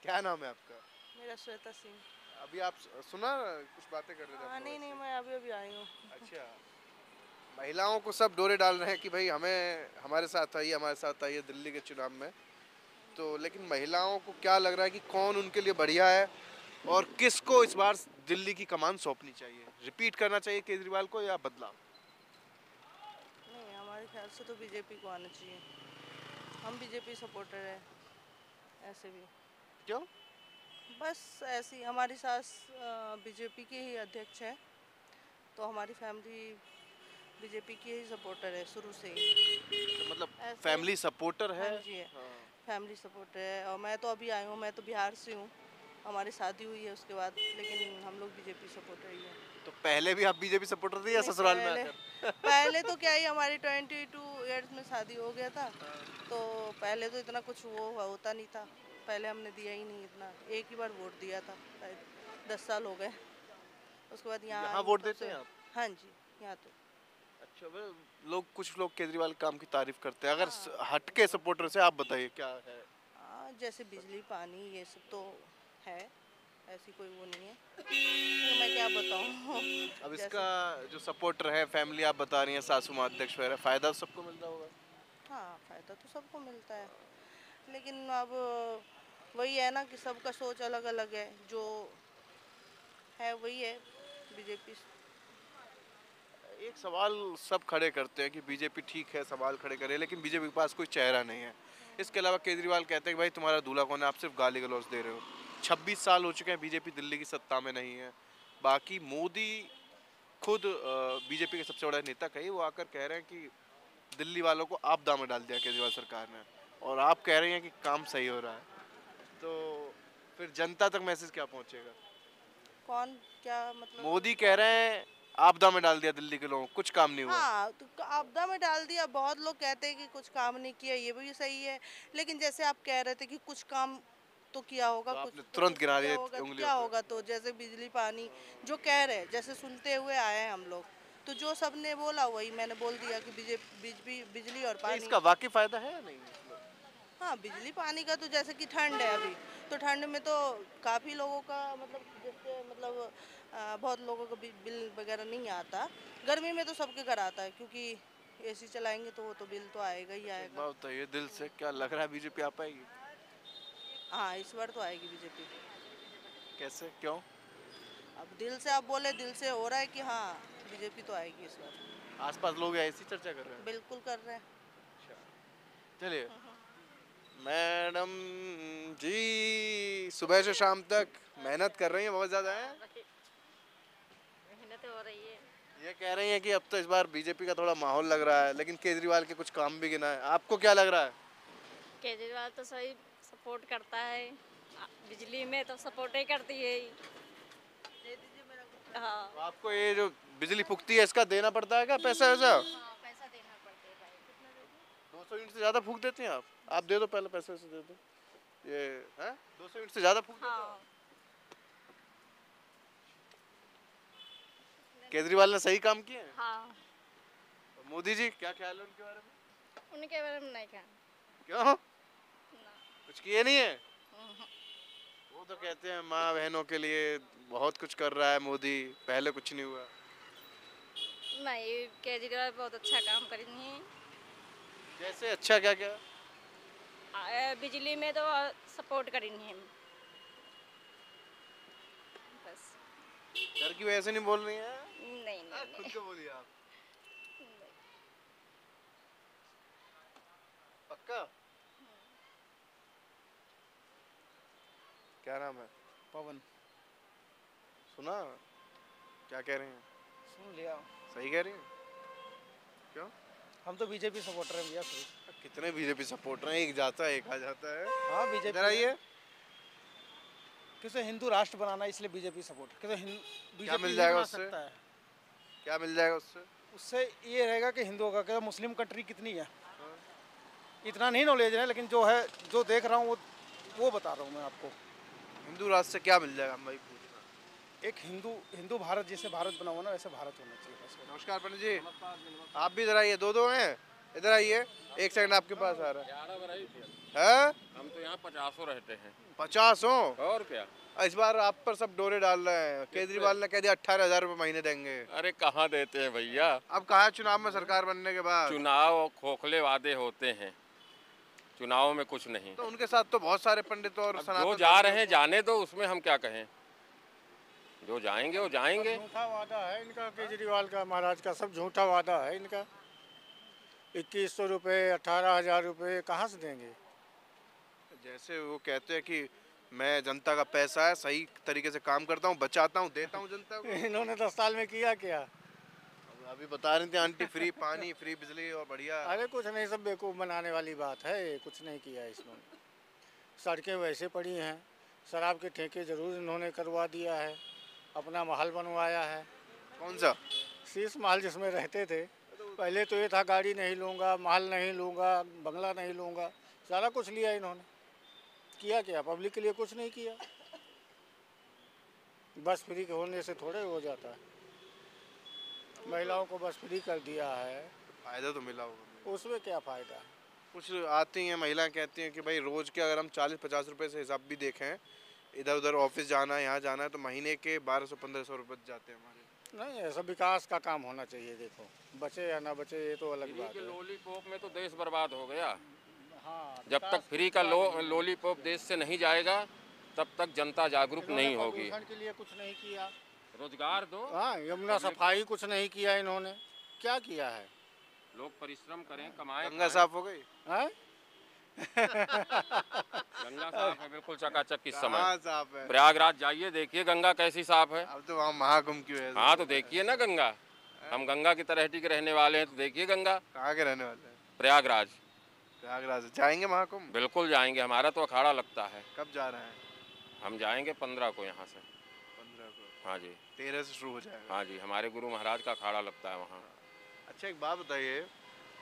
[SPEAKER 1] क्या नाम है आपका?
[SPEAKER 7] मेरा श्वेता सिंह।
[SPEAKER 1] अभी आप सुना कुछ बातें कर रहे थे?
[SPEAKER 7] हाँ, नहीं मैं अभी आई हूँ।
[SPEAKER 1] अच्छा, महिलाओं को सब डोरे डाल रहे हैं कि भाई हमें हमारे साथ आइए दिल्ली के चुनाव में। तो लेकिन महिलाओं को क्या लग रहा है कि कौन उनके लिए बढ़िया है और किसको इस बार दिल्ली की कमान सौंपनी चाहिए? रिपीट करना चाहिए केजरीवाल को या बदलाव?
[SPEAKER 7] नहीं, हमारे ख्याल से तो बीजेपी को आना चाहिए। हम बीजेपी सपोर्टर है ऐसे भी।
[SPEAKER 1] क्यों?
[SPEAKER 7] बस ऐसी, हमारी सास बीजेपी की ही अध्यक्ष है, तो हमारी फैमिली बीजेपी की ही सपोर्टर है शुरू से ही।
[SPEAKER 1] तो मतलब फैमिली सपोर्टर है?
[SPEAKER 7] हाँ जी है, फैमिली सपोर्टर है। और मैं तो अभी आई हूँ, मैं तो बिहार से हूँ, हमारी शादी हुई है उसके बाद, लेकिन हम लोग बीजेपी सपोर्टर ही है।
[SPEAKER 1] तो पहले भी आप बीजेपी सपोर्टर थे या ससुराल में आकर?
[SPEAKER 7] पहले तो क्या ही, हमारी 22 ईयर्स में शादी हो गया था, तो पहले तो इतना कुछ वो होता नहीं था। पहले हमने दिया ही नहीं इतना, एक ही बार वोट दिया था, 10 साल हो गए। उसके बाद यहाँ
[SPEAKER 1] वोट देते हैं आप?
[SPEAKER 7] हाँ जी, यहाँ तो।
[SPEAKER 1] अच्छा, कुछ लोग केजरीवाल काम की तारीफ करते हैं। अगर हटके सपोर्टर से आप बताइए क्या है?
[SPEAKER 7] जैसे बिजली पानी ये सब तो है, ऐसी कोई वो नहीं है, तो मैं क्या बताऊँ।
[SPEAKER 1] अब इसका जो सपोर्टर है फैमिली, आप बता रही हैं सासू माँ अध्यक्ष वगैरह, फायदा सबको मिलता होगा?
[SPEAKER 7] हाँ, फायदा तो सबको मिलता है, लेकिन अब वही है ना कि सबका सोच अलग अलग है। जो है वही है बीजेपी।
[SPEAKER 1] एक सवाल सब खड़े करते हैं कि बीजेपी ठीक है, सवाल खड़े करे, लेकिन बीजेपी के पास कोई चेहरा नहीं है। इसके अलावा केजरीवाल कहते हैं कि भाई तुम्हारा दूल्हा कौन है, आप सिर्फ गाली गलौज दे रहे हो। 26 साल हो चुके हैं बीजेपी दिल्ली की सत्ता में नहीं है। बाकी मोदी खुद बीजेपी के सबसे बड़ा नेता कही, वो आकर कह रहे हैं कि दिल्ली वालों को आपदा में डाल दिया केजरीवाल सरकार ने, और आप कह रही हैं कि काम सही हो रहा है। तो फिर जनता तक मैसेज क्या पहुंचेगा?
[SPEAKER 7] कौन क्या मतलब?
[SPEAKER 1] मोदी कह रहे हैं आपदा में डाल दिया दिल्ली के लोगों को, कुछ काम नहीं हुआ।
[SPEAKER 7] हाँ, तो आपदा में डाल दिया। बहुत लोग कहते हैं कि कुछ काम नहीं किया, ये भी सही है, लेकिन जैसे आप कह रहे थे कि कुछ काम तो किया होगा,
[SPEAKER 1] तो
[SPEAKER 7] कुछ
[SPEAKER 1] आपने तुरंत गिरा दिया
[SPEAKER 7] होगा,
[SPEAKER 1] उंगलियों
[SPEAKER 7] क्या
[SPEAKER 1] पे।
[SPEAKER 7] होगा? तो जैसे बिजली पानी जो कह रहे हैं, जैसे सुनते हुए आए हैं हम लोग, तो जो सबने बोला वही मैंने बोल दिया कि बिजली और
[SPEAKER 1] तो
[SPEAKER 7] पानी।
[SPEAKER 1] इसका वाकई फायदा है या नहीं?
[SPEAKER 7] हाँ, बिजली पानी का तो जैसे कि ठंड है अभी, तो ठंड में तो काफ़ी लोगों का मतलब जैसे मतलब बहुत लोगों का बिल वगैरह नहीं आता। गर्मी में तो सबके घर आता है, क्योंकि एसी चलाएंगे तो वो तो बिल तो आएगा ही
[SPEAKER 1] एक
[SPEAKER 7] आएगा।
[SPEAKER 1] बात बताइए दिल से, क्या लग रहा है बीजेपी आ पाएगी?
[SPEAKER 7] हाँ, इस बार तो आएगी बीजेपी।
[SPEAKER 1] कैसे, क्यों?
[SPEAKER 7] अब दिल से आप बोले, दिल से हो रहा है कि हाँ बीजेपी तो आएगी इस बार।
[SPEAKER 1] आसपास लोग ऐसी चर्चा कर रहे हैं?
[SPEAKER 7] बिल्कुल कर रहे हैं।
[SPEAKER 1] चलिए मैडम जी सुबह से शाम तक मेहनत कर रही हैं बहुत ज़्यादा है।
[SPEAKER 8] मेहनत हो रही है।
[SPEAKER 1] ये कह रही हैं कि अब तो इस बार बीजेपी का थोड़ा माहौल लग रहा है, लेकिन केजरीवाल के कुछ काम भी गिना है। आपको क्या लग रहा है?
[SPEAKER 8] केजरीवाल तो सही सपोर्ट करता है, बिजली में तो सपोर्ट ही करती है ही। हाँ,
[SPEAKER 1] तो आपको ये जो बिजली फूकती है इसका देना पड़ता है क्या पैसा वैसा?
[SPEAKER 8] पैसा देना पड़ता है भाई।
[SPEAKER 1] 200 यूनिट से ज़्यादा फूक देते हैं आप दे दो पहले पैसे वैसे दे दो। ये है 200 यूनिट से ज़्यादा फूक देते
[SPEAKER 8] हाँ,
[SPEAKER 1] हैं? केजरीवाल ने सही काम किए हैं?
[SPEAKER 8] हाँ,
[SPEAKER 1] मोदी जी क्या ख्याल है उनके बारे में?
[SPEAKER 8] उनके बारे में नहीं कहा।
[SPEAKER 1] क्यों, कुछ किए नहीं है? वो तो कहते हैं माँ बहनों के लिए बहुत कुछ कर रहा है मोदी, पहले कुछ नहीं हुआ।
[SPEAKER 8] नहीं, केजरीवाल बहुत अच्छा काम करेंगे हैं।
[SPEAKER 1] जैसे अच्छा क्या क्या?
[SPEAKER 8] बिजली में तो सपोर्ट करेंगे हम बस।
[SPEAKER 1] घर की वजह से नहीं बोल रही हैं?
[SPEAKER 8] नहीं नहीं,
[SPEAKER 1] खुद
[SPEAKER 8] नहीं।
[SPEAKER 1] को बोलिए आप। पक्का? क्या नाम है?
[SPEAKER 9] पवन।
[SPEAKER 1] सुना क्या कह रही हैं?
[SPEAKER 9] सुन लिया।
[SPEAKER 1] सही कह रही हैं? क्यों?
[SPEAKER 9] हम तो बीजेपी सपोर्टर हैं भैया शुरू।
[SPEAKER 1] कितने बीजेपी सपोर्टर हैं, एक जाता है एक आ जाता है।
[SPEAKER 9] हाँ बीजेपी।
[SPEAKER 1] इधर आइए।
[SPEAKER 9] किसे हिंदू राष्ट्र बनाना है इसलिए बीजेपी सपोर्ट। किसे
[SPEAKER 1] क्या मिल जाएगा उससे? क्या मिल जाएगा उससे?
[SPEAKER 9] उससे ये रहेगा कि हिंदुओं का क्या, मुस्लिम कंट्री कितनी है इतना नहीं नॉलेज है, लेकिन जो है जो देख रहा हूँ वो बता रहा हूँ मैं आपको।
[SPEAKER 1] हिंदू राष्ट्र से क्या मिल जाएगा हम भाई पूछना।
[SPEAKER 9] एक हिंदू भारत जैसे भारत बना हुआ ना वैसे भारत होना चाहिए बस।
[SPEAKER 1] नमस्कार पंडित जी, आप भी इधर आइए। दो हैं, इधर आइए। एक सेकंड आपके पास आ रहा है।
[SPEAKER 10] हम तो यहाँ 50 रहते हैं।
[SPEAKER 1] 50
[SPEAKER 10] और क्या,
[SPEAKER 1] इस बार आप पर सब डोरे डाल रहे हैं। केजरीवाल ने कह दिया 18,000 रुपए महीने देंगे।
[SPEAKER 10] अरे कहाँ देते हैं भैया,
[SPEAKER 1] अब कहा चुनाव में सरकार बनने के बाद।
[SPEAKER 10] चुनाव खोखले वादे होते हैं, चुनाव में कुछ नहीं।
[SPEAKER 1] तो उनके साथ तो बहुत सारे पंडित और
[SPEAKER 10] जो जा रहे हैं जाने दो, उसमें हम क्या कहें। जो जाएंगे वो जाएंगे।
[SPEAKER 11] झूठा वादा है इनका, केजरीवाल का महाराज का सब झूठा वादा है इनका। 2100 रुपये 18,000 रुपये कहाँ से देंगे?
[SPEAKER 1] जैसे वो कहते हैं कि मैं जनता का पैसा है सही तरीके से काम करता हूँ, बचाता हूँ, देता हूँ जनता को।
[SPEAKER 11] इन्होंने 10 साल में किया क्या?
[SPEAKER 1] अभी बता रहे थे आंटी फ्री पानी फ्री बिजली और बढ़िया।
[SPEAKER 11] अरे कुछ नहीं, सब बेवकूफ़ बनाने वाली बात है, कुछ नहीं किया इसमें। सड़कें वैसे पड़ी हैं, शराब के ठेके जरूर इन्होंने करवा दिया है, अपना महल बनवाया है।
[SPEAKER 1] कौन सा?
[SPEAKER 11] शीश महल जिसमें रहते थे पहले, तो ये था गाड़ी नहीं लूँगा, महल नहीं लूँगा, बंगला नहीं लूँगा, सारा कुछ लिया इन्होंने। किया क्या? पब्लिक के लिए कुछ नहीं किया। बस फ्री के होने से थोड़े हो जाता है। महिलाओं को बस फ्री कर दिया है,
[SPEAKER 1] फायदा तो मिला होगा।
[SPEAKER 11] उसमें क्या फ़ायदा है?
[SPEAKER 1] कुछ आती हैं महिलाएं कहती हैं कि भाई रोज़ के अगर हम 40-50 रुपए से हिसाब भी देखें, इधर उधर ऑफिस जाना है यहाँ जाना है, तो महीने के 1200-1500 रुपए जाते हैं हमारे।
[SPEAKER 11] नहीं, ऐसा विकास का काम होना चाहिए। देखो बचे या ना बचे ये तो अलग बात है।
[SPEAKER 10] लॉलीपॉप में तो देश बर्बाद हो गया।
[SPEAKER 11] हाँ,
[SPEAKER 10] जब तक फ्री का लॉलीपॉप देश से नहीं जाएगा तब तक जनता जागरूक नहीं होगी।
[SPEAKER 11] प्रदूषण के लिए कुछ नहीं किया,
[SPEAKER 10] रोजगार दो।
[SPEAKER 11] हाँ, यमुना सफाई कुछ नहीं किया इन्होंने। क्या किया है?
[SPEAKER 10] लोग परिश्रम करें, कमाएं।
[SPEAKER 1] गंगा साफ हो गई?
[SPEAKER 11] हैं?
[SPEAKER 10] गंगा साफ है बिल्कुल चकाचक इस समय।
[SPEAKER 1] कहाँ साफ है?
[SPEAKER 10] प्रयागराज जाइए, देखिए गंगा कैसी साफ है।
[SPEAKER 1] अब तो वहाँ महाकुंभ की वजह से।
[SPEAKER 10] हाँ तो देखिए ना गंगा, हम गंगा की तलहटी के रहने वाले हैं, तो देखिए गंगा।
[SPEAKER 1] कहाँ के रहने वाले हैं?
[SPEAKER 10] प्रयागराज।
[SPEAKER 1] प्रयागराज जाएंगे महाकुंभ?
[SPEAKER 10] बिल्कुल जाएंगे, हमारा तो अखाड़ा लगता है।
[SPEAKER 1] कब जा रहे हैं?
[SPEAKER 10] हम जाएंगे 15 को यहाँ से।
[SPEAKER 1] 15 को?
[SPEAKER 10] हाँ जी।
[SPEAKER 1] 13 से शुरू हो जाएगा?
[SPEAKER 10] हाँ जी, हमारे गुरु महाराज का अखाड़ा लगता है वहाँ।
[SPEAKER 1] अच्छा एक बात बताइए,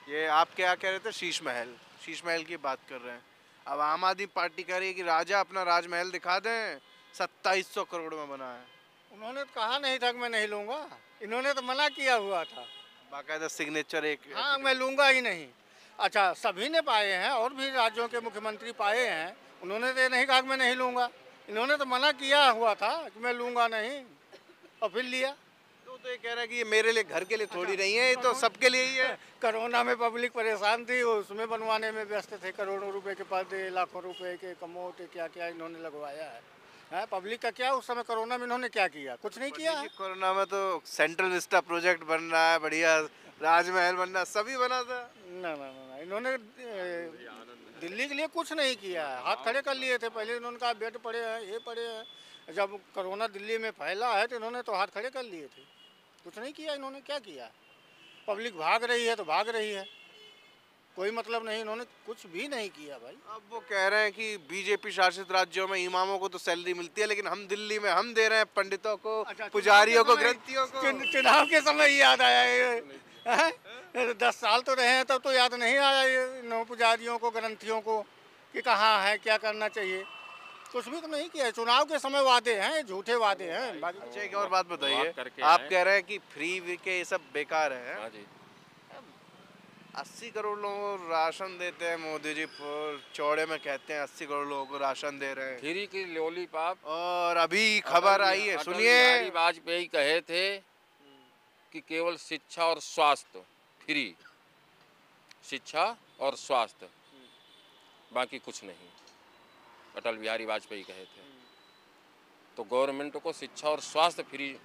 [SPEAKER 1] ये आप क्या कह रहे थे? शीश महल की बात कर रहे हैं। अब आम आदमी पार्टी कह रही है कि राजा अपना राजमहल दिखा दें, 2700 करोड़ में बना है।
[SPEAKER 11] उन्होंने तो कहा नहीं था कि मैं नहीं लूँगा, इन्होंने तो मना किया हुआ था।
[SPEAKER 1] बाकायदा सिग्नेचर एक।
[SPEAKER 11] हाँ, मैं लूँगा ही नहीं। अच्छा, सभी ने पाए हैं और भी राज्यों के मुख्यमंत्री पाए हैं। उन्होंने तो ये नहीं कहा कि मैं नहीं लूँगा, इन्होंने तो मना किया हुआ था कि मैं लूँगा नहीं, और फिर लिया।
[SPEAKER 1] तो ये कह रहा है कि ये मेरे लिए, घर के लिए थोड़ी नहीं है, ये तो सबके लिए ही है।
[SPEAKER 11] कोरोना में पब्लिक परेशान थी, उसमें बनवाने में व्यस्त थे। करोड़ों रुपए के पर्दे, लाखों रुपए के कमोड, क्या क्या इन्होंने लगवाया है। पब्लिक का क्या, उस समय कोरोना में इन्होंने क्या किया? कुछ नहीं किया है।
[SPEAKER 1] कोरोना में तो सेंट्रल विस्टा प्रोजेक्ट बन रहा है, बढ़िया राजमहल बन रहा, सभी बना था।
[SPEAKER 11] ना, इन्होंने दिल्ली के लिए कुछ नहीं किया है। हाथ खड़े कर लिए थे। पहले इन्होंने कहा बेड पड़े हैं, ये पड़े हैं। जब कोरोना दिल्ली में फैला है तो इन्होंने तो हाथ खड़े कर लिए थे। कुछ नहीं किया इन्होंने। क्या किया? पब्लिक भाग रही है तो भाग रही है, कोई मतलब नहीं। इन्होंने कुछ भी नहीं किया भाई।
[SPEAKER 1] अब वो कह रहे हैं कि बीजेपी शासित राज्यों में इमामों को तो सैलरी मिलती है, लेकिन हम दिल्ली में हम दे रहे हैं पंडितों को, पुजारियों को, ग्रंथियों को।
[SPEAKER 11] चुनाव के समय याद आया ये। 10 साल तो रहे हैं, तब तो याद नहीं आया ये नौ पुजारियों को, ग्रंथियों को, कि कहाँ है, क्या करना चाहिए। कुछ भी तो नहीं किया। चुनाव के समय वादे हैं, झूठे वादे हैं।
[SPEAKER 1] अच्छा, एक और बात बताइए, आप कह रहे हैं कि फ्री के ये सब बेकार है। 80 करोड़ लोगों को राशन देते हैं मोदी जी, चौड़े में कहते हैं 80 करोड़ लोगों को राशन दे रहे हैं,
[SPEAKER 10] फ्री की लॉलीपॉप।
[SPEAKER 1] और अभी खबर आई है, सुनिए,
[SPEAKER 10] वाजपेयी कहे थे कि केवल शिक्षा और स्वास्थ्य फ्री, शिक्षा और स्वास्थ्य, बाकी कुछ नहीं, अटल बिहारी वाजपेयी कहे थे। तो गवर्नमेंट को शिक्षा और स्वास्थ्य फ्री।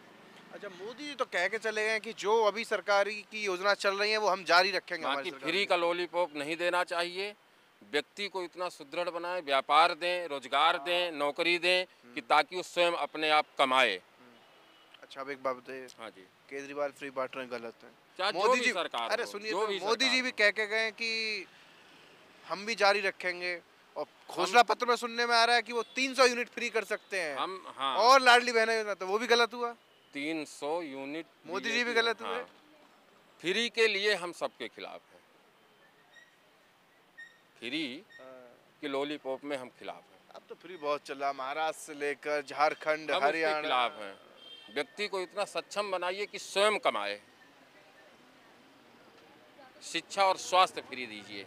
[SPEAKER 1] अच्छा, मोदी जी तो कह के चले गए कि जो अभी सरकारी की योजना चल रही है वो हम जारी रखेंगे।
[SPEAKER 10] बाकी फ्री का लॉलीपॉप नहीं देना चाहिए। व्यक्ति को इतना सुदृढ़ बनाए, व्यापार दें, रोजगार दें, नौकरी दें, कि ताकि वो स्वयं अपने आप कमाए।
[SPEAKER 1] अच्छा, अब एक बात बताइए।
[SPEAKER 10] हाँ जी,
[SPEAKER 1] केजरीवाल फ्री बांट रहे गलत है?
[SPEAKER 10] चाहे
[SPEAKER 1] मोदी जी
[SPEAKER 10] सरकार,
[SPEAKER 1] अरे सुनिए, मोदी जी भी कह के गए कि हम भी जारी रखेंगे, और घोषणा पत्र में सुनने में आ रहा है कि वो 300 यूनिट फ्री कर सकते हैं हम। हाँ। और लाडली बहना योजना, तो वो भी गलत हुआ।
[SPEAKER 10] 300 यूनिट
[SPEAKER 1] मोदी जी भी गलत हुए।
[SPEAKER 10] फ्री के लिए हम सबके खिलाफ हैं। फ्री के लॉलीपॉप में हम खिलाफ हैं।
[SPEAKER 1] अब तो फ्री बहुत चल रहा, महाराष्ट्र से लेकर झारखंड, हरियाणा।
[SPEAKER 10] खिलाफ हैं। व्यक्ति को इतना सक्षम बनाइए कि स्वयं कमाए। शिक्षा और स्वास्थ्य फ्री दीजिए,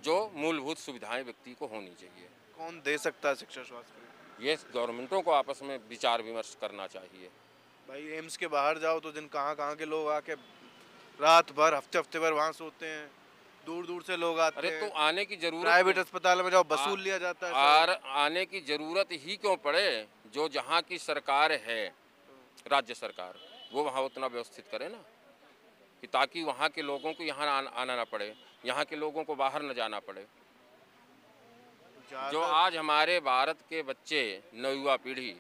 [SPEAKER 10] जो मूलभूत सुविधाएं व्यक्ति को होनी चाहिए।
[SPEAKER 1] कौन दे सकता है शिक्षा स्वास्थ्य?
[SPEAKER 10] ये गवर्नमेंटों को आपस में विचार विमर्श करना चाहिए।
[SPEAKER 1] भाई एम्स के बाहर जाओ तो दिन कहाँ के लोग आके रात भर, हफ्ते भर वहाँ सोते हैं, दूर दूर से लोग आते हैं।
[SPEAKER 10] अरे तो आने की जरूरत,
[SPEAKER 1] प्राइवेट अस्पताल में जाओ वसूल लिया जाता है।
[SPEAKER 10] और आने की जरूरत ही क्यों पड़े? जो जहाँ की सरकार है, राज्य सरकार, वो वहाँ उतना व्यवस्थित करे ना, कि ताकि वहाँ के लोगों को यहाँ आना ना पड़े, यहाँ के लोगों को बाहर न जाना पड़े। जो आज हमारे भारत के बच्चे, नवयुवा पीढ़ी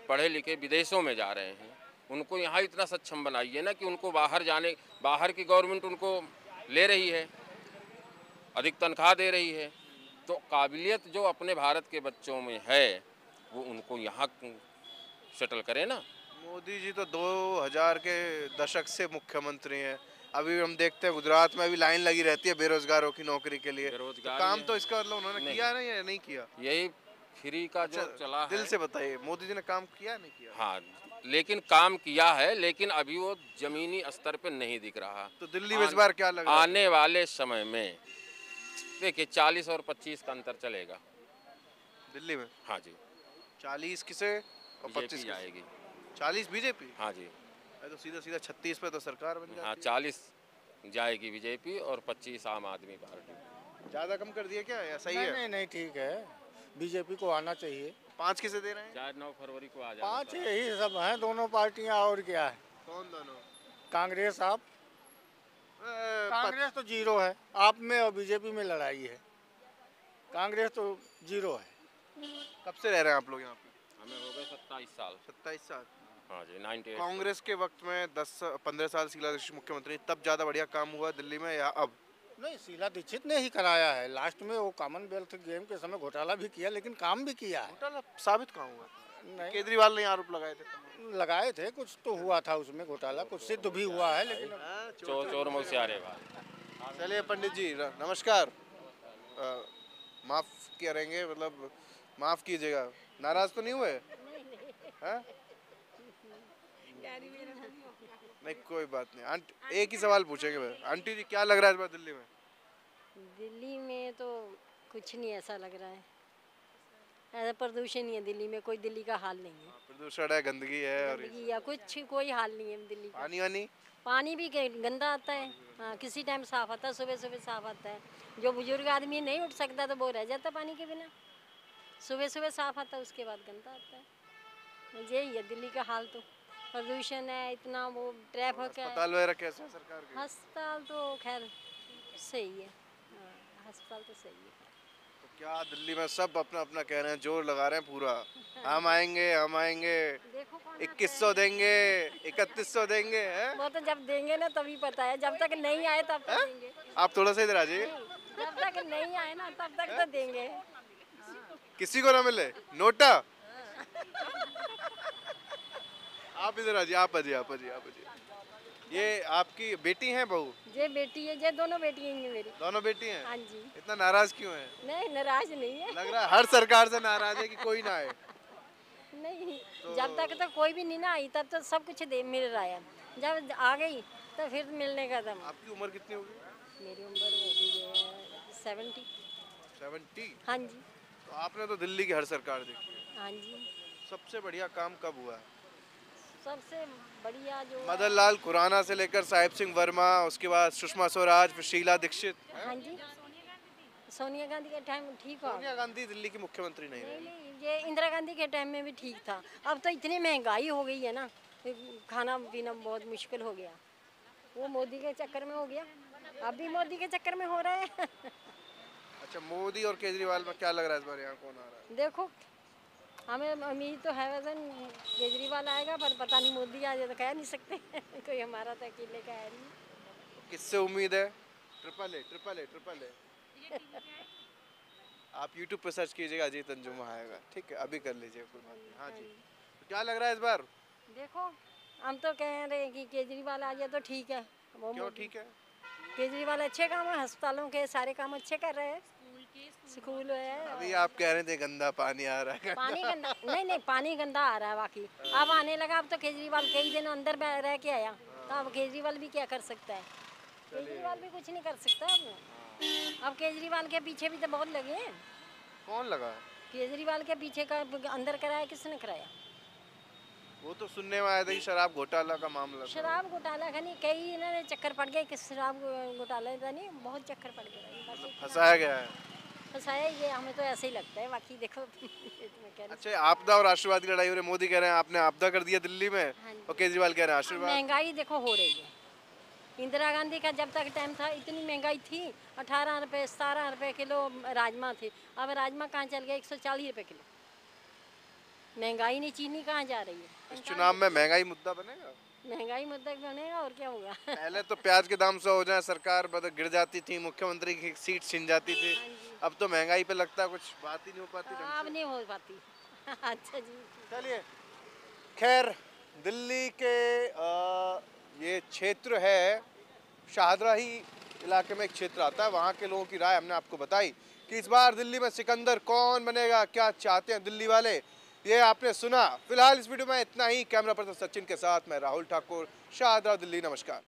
[SPEAKER 10] पढ़े लिखे विदेशों में जा रहे हैं, उनको यहाँ इतना सक्षम बनाइए ना कि उनको बाहर की गवर्नमेंट उनको ले रही है, अधिक तनख्वाह दे रही है। तो काबिलियत जो अपने भारत के बच्चों में है, वो उनको यहाँ सेटल करे ना।
[SPEAKER 1] मोदी जी तो 2000 के दशक से मुख्यमंत्री हैं। अभी हम देखते हैं गुजरात में अभी लाइन लगी रहती है बेरोजगारों की नौकरी के लिए। तो काम तो इसका मतलब उन्होंने किया नहीं या नहीं किया?
[SPEAKER 10] यही फ्री का जो चला है।
[SPEAKER 1] दिल से बताइए, मोदी जी ने काम किया नहीं किया?
[SPEAKER 10] हाँ, लेकिन काम किया है, लेकिन अभी वो जमीनी स्तर पे नहीं दिख रहा।
[SPEAKER 1] तो दिल्ली में इस बार क्या लग रहा है?
[SPEAKER 10] आने वाले समय में देखिए 40 और 25 का अंतर चलेगा
[SPEAKER 1] दिल्ली में।
[SPEAKER 10] हाँ जी,
[SPEAKER 1] 40 किसे और 25
[SPEAKER 10] आएगी?
[SPEAKER 1] 40 बीजेपी।
[SPEAKER 10] हाँ जी,
[SPEAKER 1] तो सीधा 36 पे तो सरकार बन जाती।
[SPEAKER 10] हाँ, 40 जाएगी बीजेपी और 25 आम आदमी पार्टी।
[SPEAKER 1] ज्यादा कम कर दिया क्या, या सही है?
[SPEAKER 11] नहीं, ठीक है, बीजेपी को आना चाहिए।
[SPEAKER 1] 5 किसे दे रहे हैं?
[SPEAKER 10] 4-9 फरवरी को आ जाए।
[SPEAKER 11] 5 यही सब हैं, दोनों पार्टियां, और क्या है।
[SPEAKER 1] कौन दोनों?
[SPEAKER 11] कांग्रेस, आप कांग्रेस तो जीरो है, आप में और बीजेपी में लड़ाई है। कांग्रेस तो जीरो है।
[SPEAKER 1] कब से रह रहे हैं आप लोग यहाँ पे?
[SPEAKER 10] हमें हो गए 27 साल।
[SPEAKER 1] 27 साल?
[SPEAKER 10] हाँ जी, 98।
[SPEAKER 1] कांग्रेस के वक्त में 10-15 साल शीला दीक्षित मुख्यमंत्री, तब ज़्यादा बढ़िया काम हुआ दिल्ली में या अब?
[SPEAKER 11] नहीं, शीला दीक्षित ने ही कराया है। लास्ट में वो कॉमनवेल्थ गेम के समय घोटाला भी किया, लेकिन काम भी किया है।
[SPEAKER 1] घोटाला साबित कहाँ हुआ?
[SPEAKER 11] नहीं,
[SPEAKER 1] केजरीवाल ने आरोप
[SPEAKER 11] लगाए थे, कुछ तो हुआ था उसमें घोटाला, कुछ सिद्ध भी हुआ है, लेकिन
[SPEAKER 10] चोर मौसियारे।
[SPEAKER 1] चलिए पंडित जी नमस्कार, माफ करेंगे, मतलब माफ कीजिएगा, नाराज तो नहीं हुए? हैं? नहीं, कोई बात नहीं। एक ही सवाल पूछेंगे। आंटी जी, क्या लग रहा है इस बार दिल्ली में?
[SPEAKER 12] दिल्ली में तो कुछ नहीं ऐसा लग रहा है, ऐसा प्रदूषण ही है दिल्ली में, कोई दिल्ली का हाल नहीं है।
[SPEAKER 1] प्रदूषण है, गंदगी है और
[SPEAKER 12] गंदगी या कुछ कोई हाल नहीं है दिल्ली का।
[SPEAKER 1] पानी वानी
[SPEAKER 12] पानी भी गंदा आता है, हाँ किसी टाइम साफ आता है, सुबह सुबह साफ आता है। जो बुजुर्ग आदमी नहीं उठ सकता तो वो रह जाता पानी के बिना। सुबह सुबह साफ आता है, उसके बाद गंदा आता है। यही है दिल्ली का हाल, तो प्रदूषण है इतना, वो ट्रैफिक है।
[SPEAKER 1] अस्पताल वगैरह कैसे है सरकार के?
[SPEAKER 12] अस्पताल तो खैर सही है, हाँ अस्पताल तो सही है।
[SPEAKER 1] तो क्या दिल्ली में सब अपना अपना कह रहे हैं, जोर लगा रहे हैं पूरा, हम आएंगे 2100 देंगे, 3100 देंगे हैं?
[SPEAKER 12] वो तो जब देंगे ना तभी पता है, जब तक नहीं आए तब तक देंगे।
[SPEAKER 1] आप थोड़ा सा इधर आ जाइए।
[SPEAKER 12] जब तक नहीं आए ना तब तक तो देंगे।
[SPEAKER 1] किसी को ना मिले नोटा। आप इधर आ जाइए, आप आ जाइए। ये आपकी बेटी है बहू?
[SPEAKER 12] ये बेटी है, ये दोनों बेटी हैं मेरी।
[SPEAKER 1] दोनों बेटी हैं?
[SPEAKER 12] हाँ जी।
[SPEAKER 1] इतना नाराज क्यों है?
[SPEAKER 12] नहीं नाराज नहीं है,
[SPEAKER 1] लग रहा है हर सरकार से नाराज है कि कोई ना आए।
[SPEAKER 12] नहीं जब तक तो कोई भी नहीं ना आई तब तो सब कुछ मिल रहा है, जब आ गई तो फिर मिलने का दम।
[SPEAKER 1] आपकी उम्र कितनी होगी?
[SPEAKER 12] मेरी उम्र होगी 70। हाँ जी।
[SPEAKER 1] तो आपने तो दिल्ली की हर सरकार देखी है।
[SPEAKER 12] हाँ जी।
[SPEAKER 1] सबसे बढ़िया काम कब हुआ है?
[SPEAKER 12] सबसे बढ़िया जो
[SPEAKER 1] मदन लाल खुराना से लेकर साहिब सिंह वर्मा, उसके बाद सुषमा स्वराज, फिर शीला दीक्षित।
[SPEAKER 12] हाँ जी। सोनिया गांधी के टाइम ठीक हुआ।
[SPEAKER 1] सोनिया गांधी दिल्ली की मुख्यमंत्री नहीं रही।
[SPEAKER 12] नहीं, ये इंदिरा गांधी के टाइम में भी ठीक था। अब तो इतनी महंगाई हो गई है ना, खाना पीना बहुत मुश्किल हो गया। वो मोदी के चक्कर में हो गया, अब भी मोदी के चक्कर में हो रहा है।
[SPEAKER 1] अच्छा, मोदी और केजरीवाल में क्या लग रहा है इस बार यहाँ कौन आ रहा है?
[SPEAKER 12] देखो हमें उम्मीद तो है वैसे केजरीवाल आएगा, पर पता नहीं मोदी आ जाए तो कह नहीं सकते। कोई हमारा तो अकेले का है नहीं।
[SPEAKER 1] किससे उम्मीद है? Triple A. आप YouTube पे सर्च कीजिएगा, अजीत अंजुमा आएगा। ठीक है, अभी कर लीजिए, कोई बात नहीं। हाँ जी, तो क्या लग रहा है इस बार?
[SPEAKER 12] देखो हम तो कह रहे हैं कि केजरीवाल आ जाए तो ठीक है।
[SPEAKER 1] क्यों ठीक है?
[SPEAKER 12] केजरीवाल अच्छे काम है, अस्पतालों के सारे काम अच्छे कर रहे हैं, स्कूल है।
[SPEAKER 1] अभी आप कह रहे थे गंदा पानी आ रहा है।
[SPEAKER 12] पानी गंदा नहीं, पानी गंदा आ रहा है बाकी। अब आने लगा, अब तो केजरीवाल कई दिन अंदर रह के आया, तो अब केजरीवाल भी क्या कर सकता है? केजरीवाल भी कुछ नहीं कर सकता अब केजरीवाल के पीछे भी तो बहुत लगे हैं।
[SPEAKER 1] कौन लगा?
[SPEAKER 12] केजरीवाल के पीछे का अंदर कराया किसने कराया?
[SPEAKER 1] वो तो सुनने में आया था कि शराब घोटाला का मामला।
[SPEAKER 12] शराब घोटाला का नहीं, कई इन्होंने चक्कर पड़ गए कि शराब घोटाला का नहीं, बहुत चक्कर पड़ गया।
[SPEAKER 1] फंसाया गया है।
[SPEAKER 12] फंसाया ये हमें तो ऐसे ही लगता है, बाकी देखो।
[SPEAKER 1] अच्छा, आपदा और आशीर्वाद की लड़ाई हो रही है। मोदी कह रहे हैं आपने आपदा कर दिया दिल्ली में, और केजरीवाल कह रहे हैं आशीर्वाद।
[SPEAKER 12] महंगाई देखो हो रही है। इंदिरा गांधी का जब तक टाइम था इतनी महंगाई थी, 18 रुपये 17 रुपये किलो राजमा थे। अब राजमा कहाँ चल गया 140 रुपये किलो। महंगाई नहीं, चीनी कहाँ जा रही है?
[SPEAKER 1] इस चुनाव में महंगाई मुद्दा बनेगा?
[SPEAKER 12] महंगाई मुद्दा बनेगा और क्या होगा।
[SPEAKER 1] पहले तो प्याज के दाम 100 हो जाए सरकार गिर जाती थी, मुख्यमंत्री की सीट छिन जाती थी। अब तो महंगाई पे लगता है कुछ बात ही नहीं हो पाती।
[SPEAKER 12] अब नहीं हो पाती। अच्छा जी,
[SPEAKER 1] चलिए। खैर, दिल्ली के ये क्षेत्र है, शाहदराही इलाके में एक क्षेत्र आता है, वहाँ के लोगों की राय हमने आपको बताई कि इस बार दिल्ली में सिकंदर कौन बनेगा, क्या चाहते हैं दिल्ली वाले, ये आपने सुना। फिलहाल इस वीडियो में इतना ही। कैमरा पर्सन सचिन के साथ मैं राहुल ठाकुर, शाहदरा, दिल्ली। नमस्कार।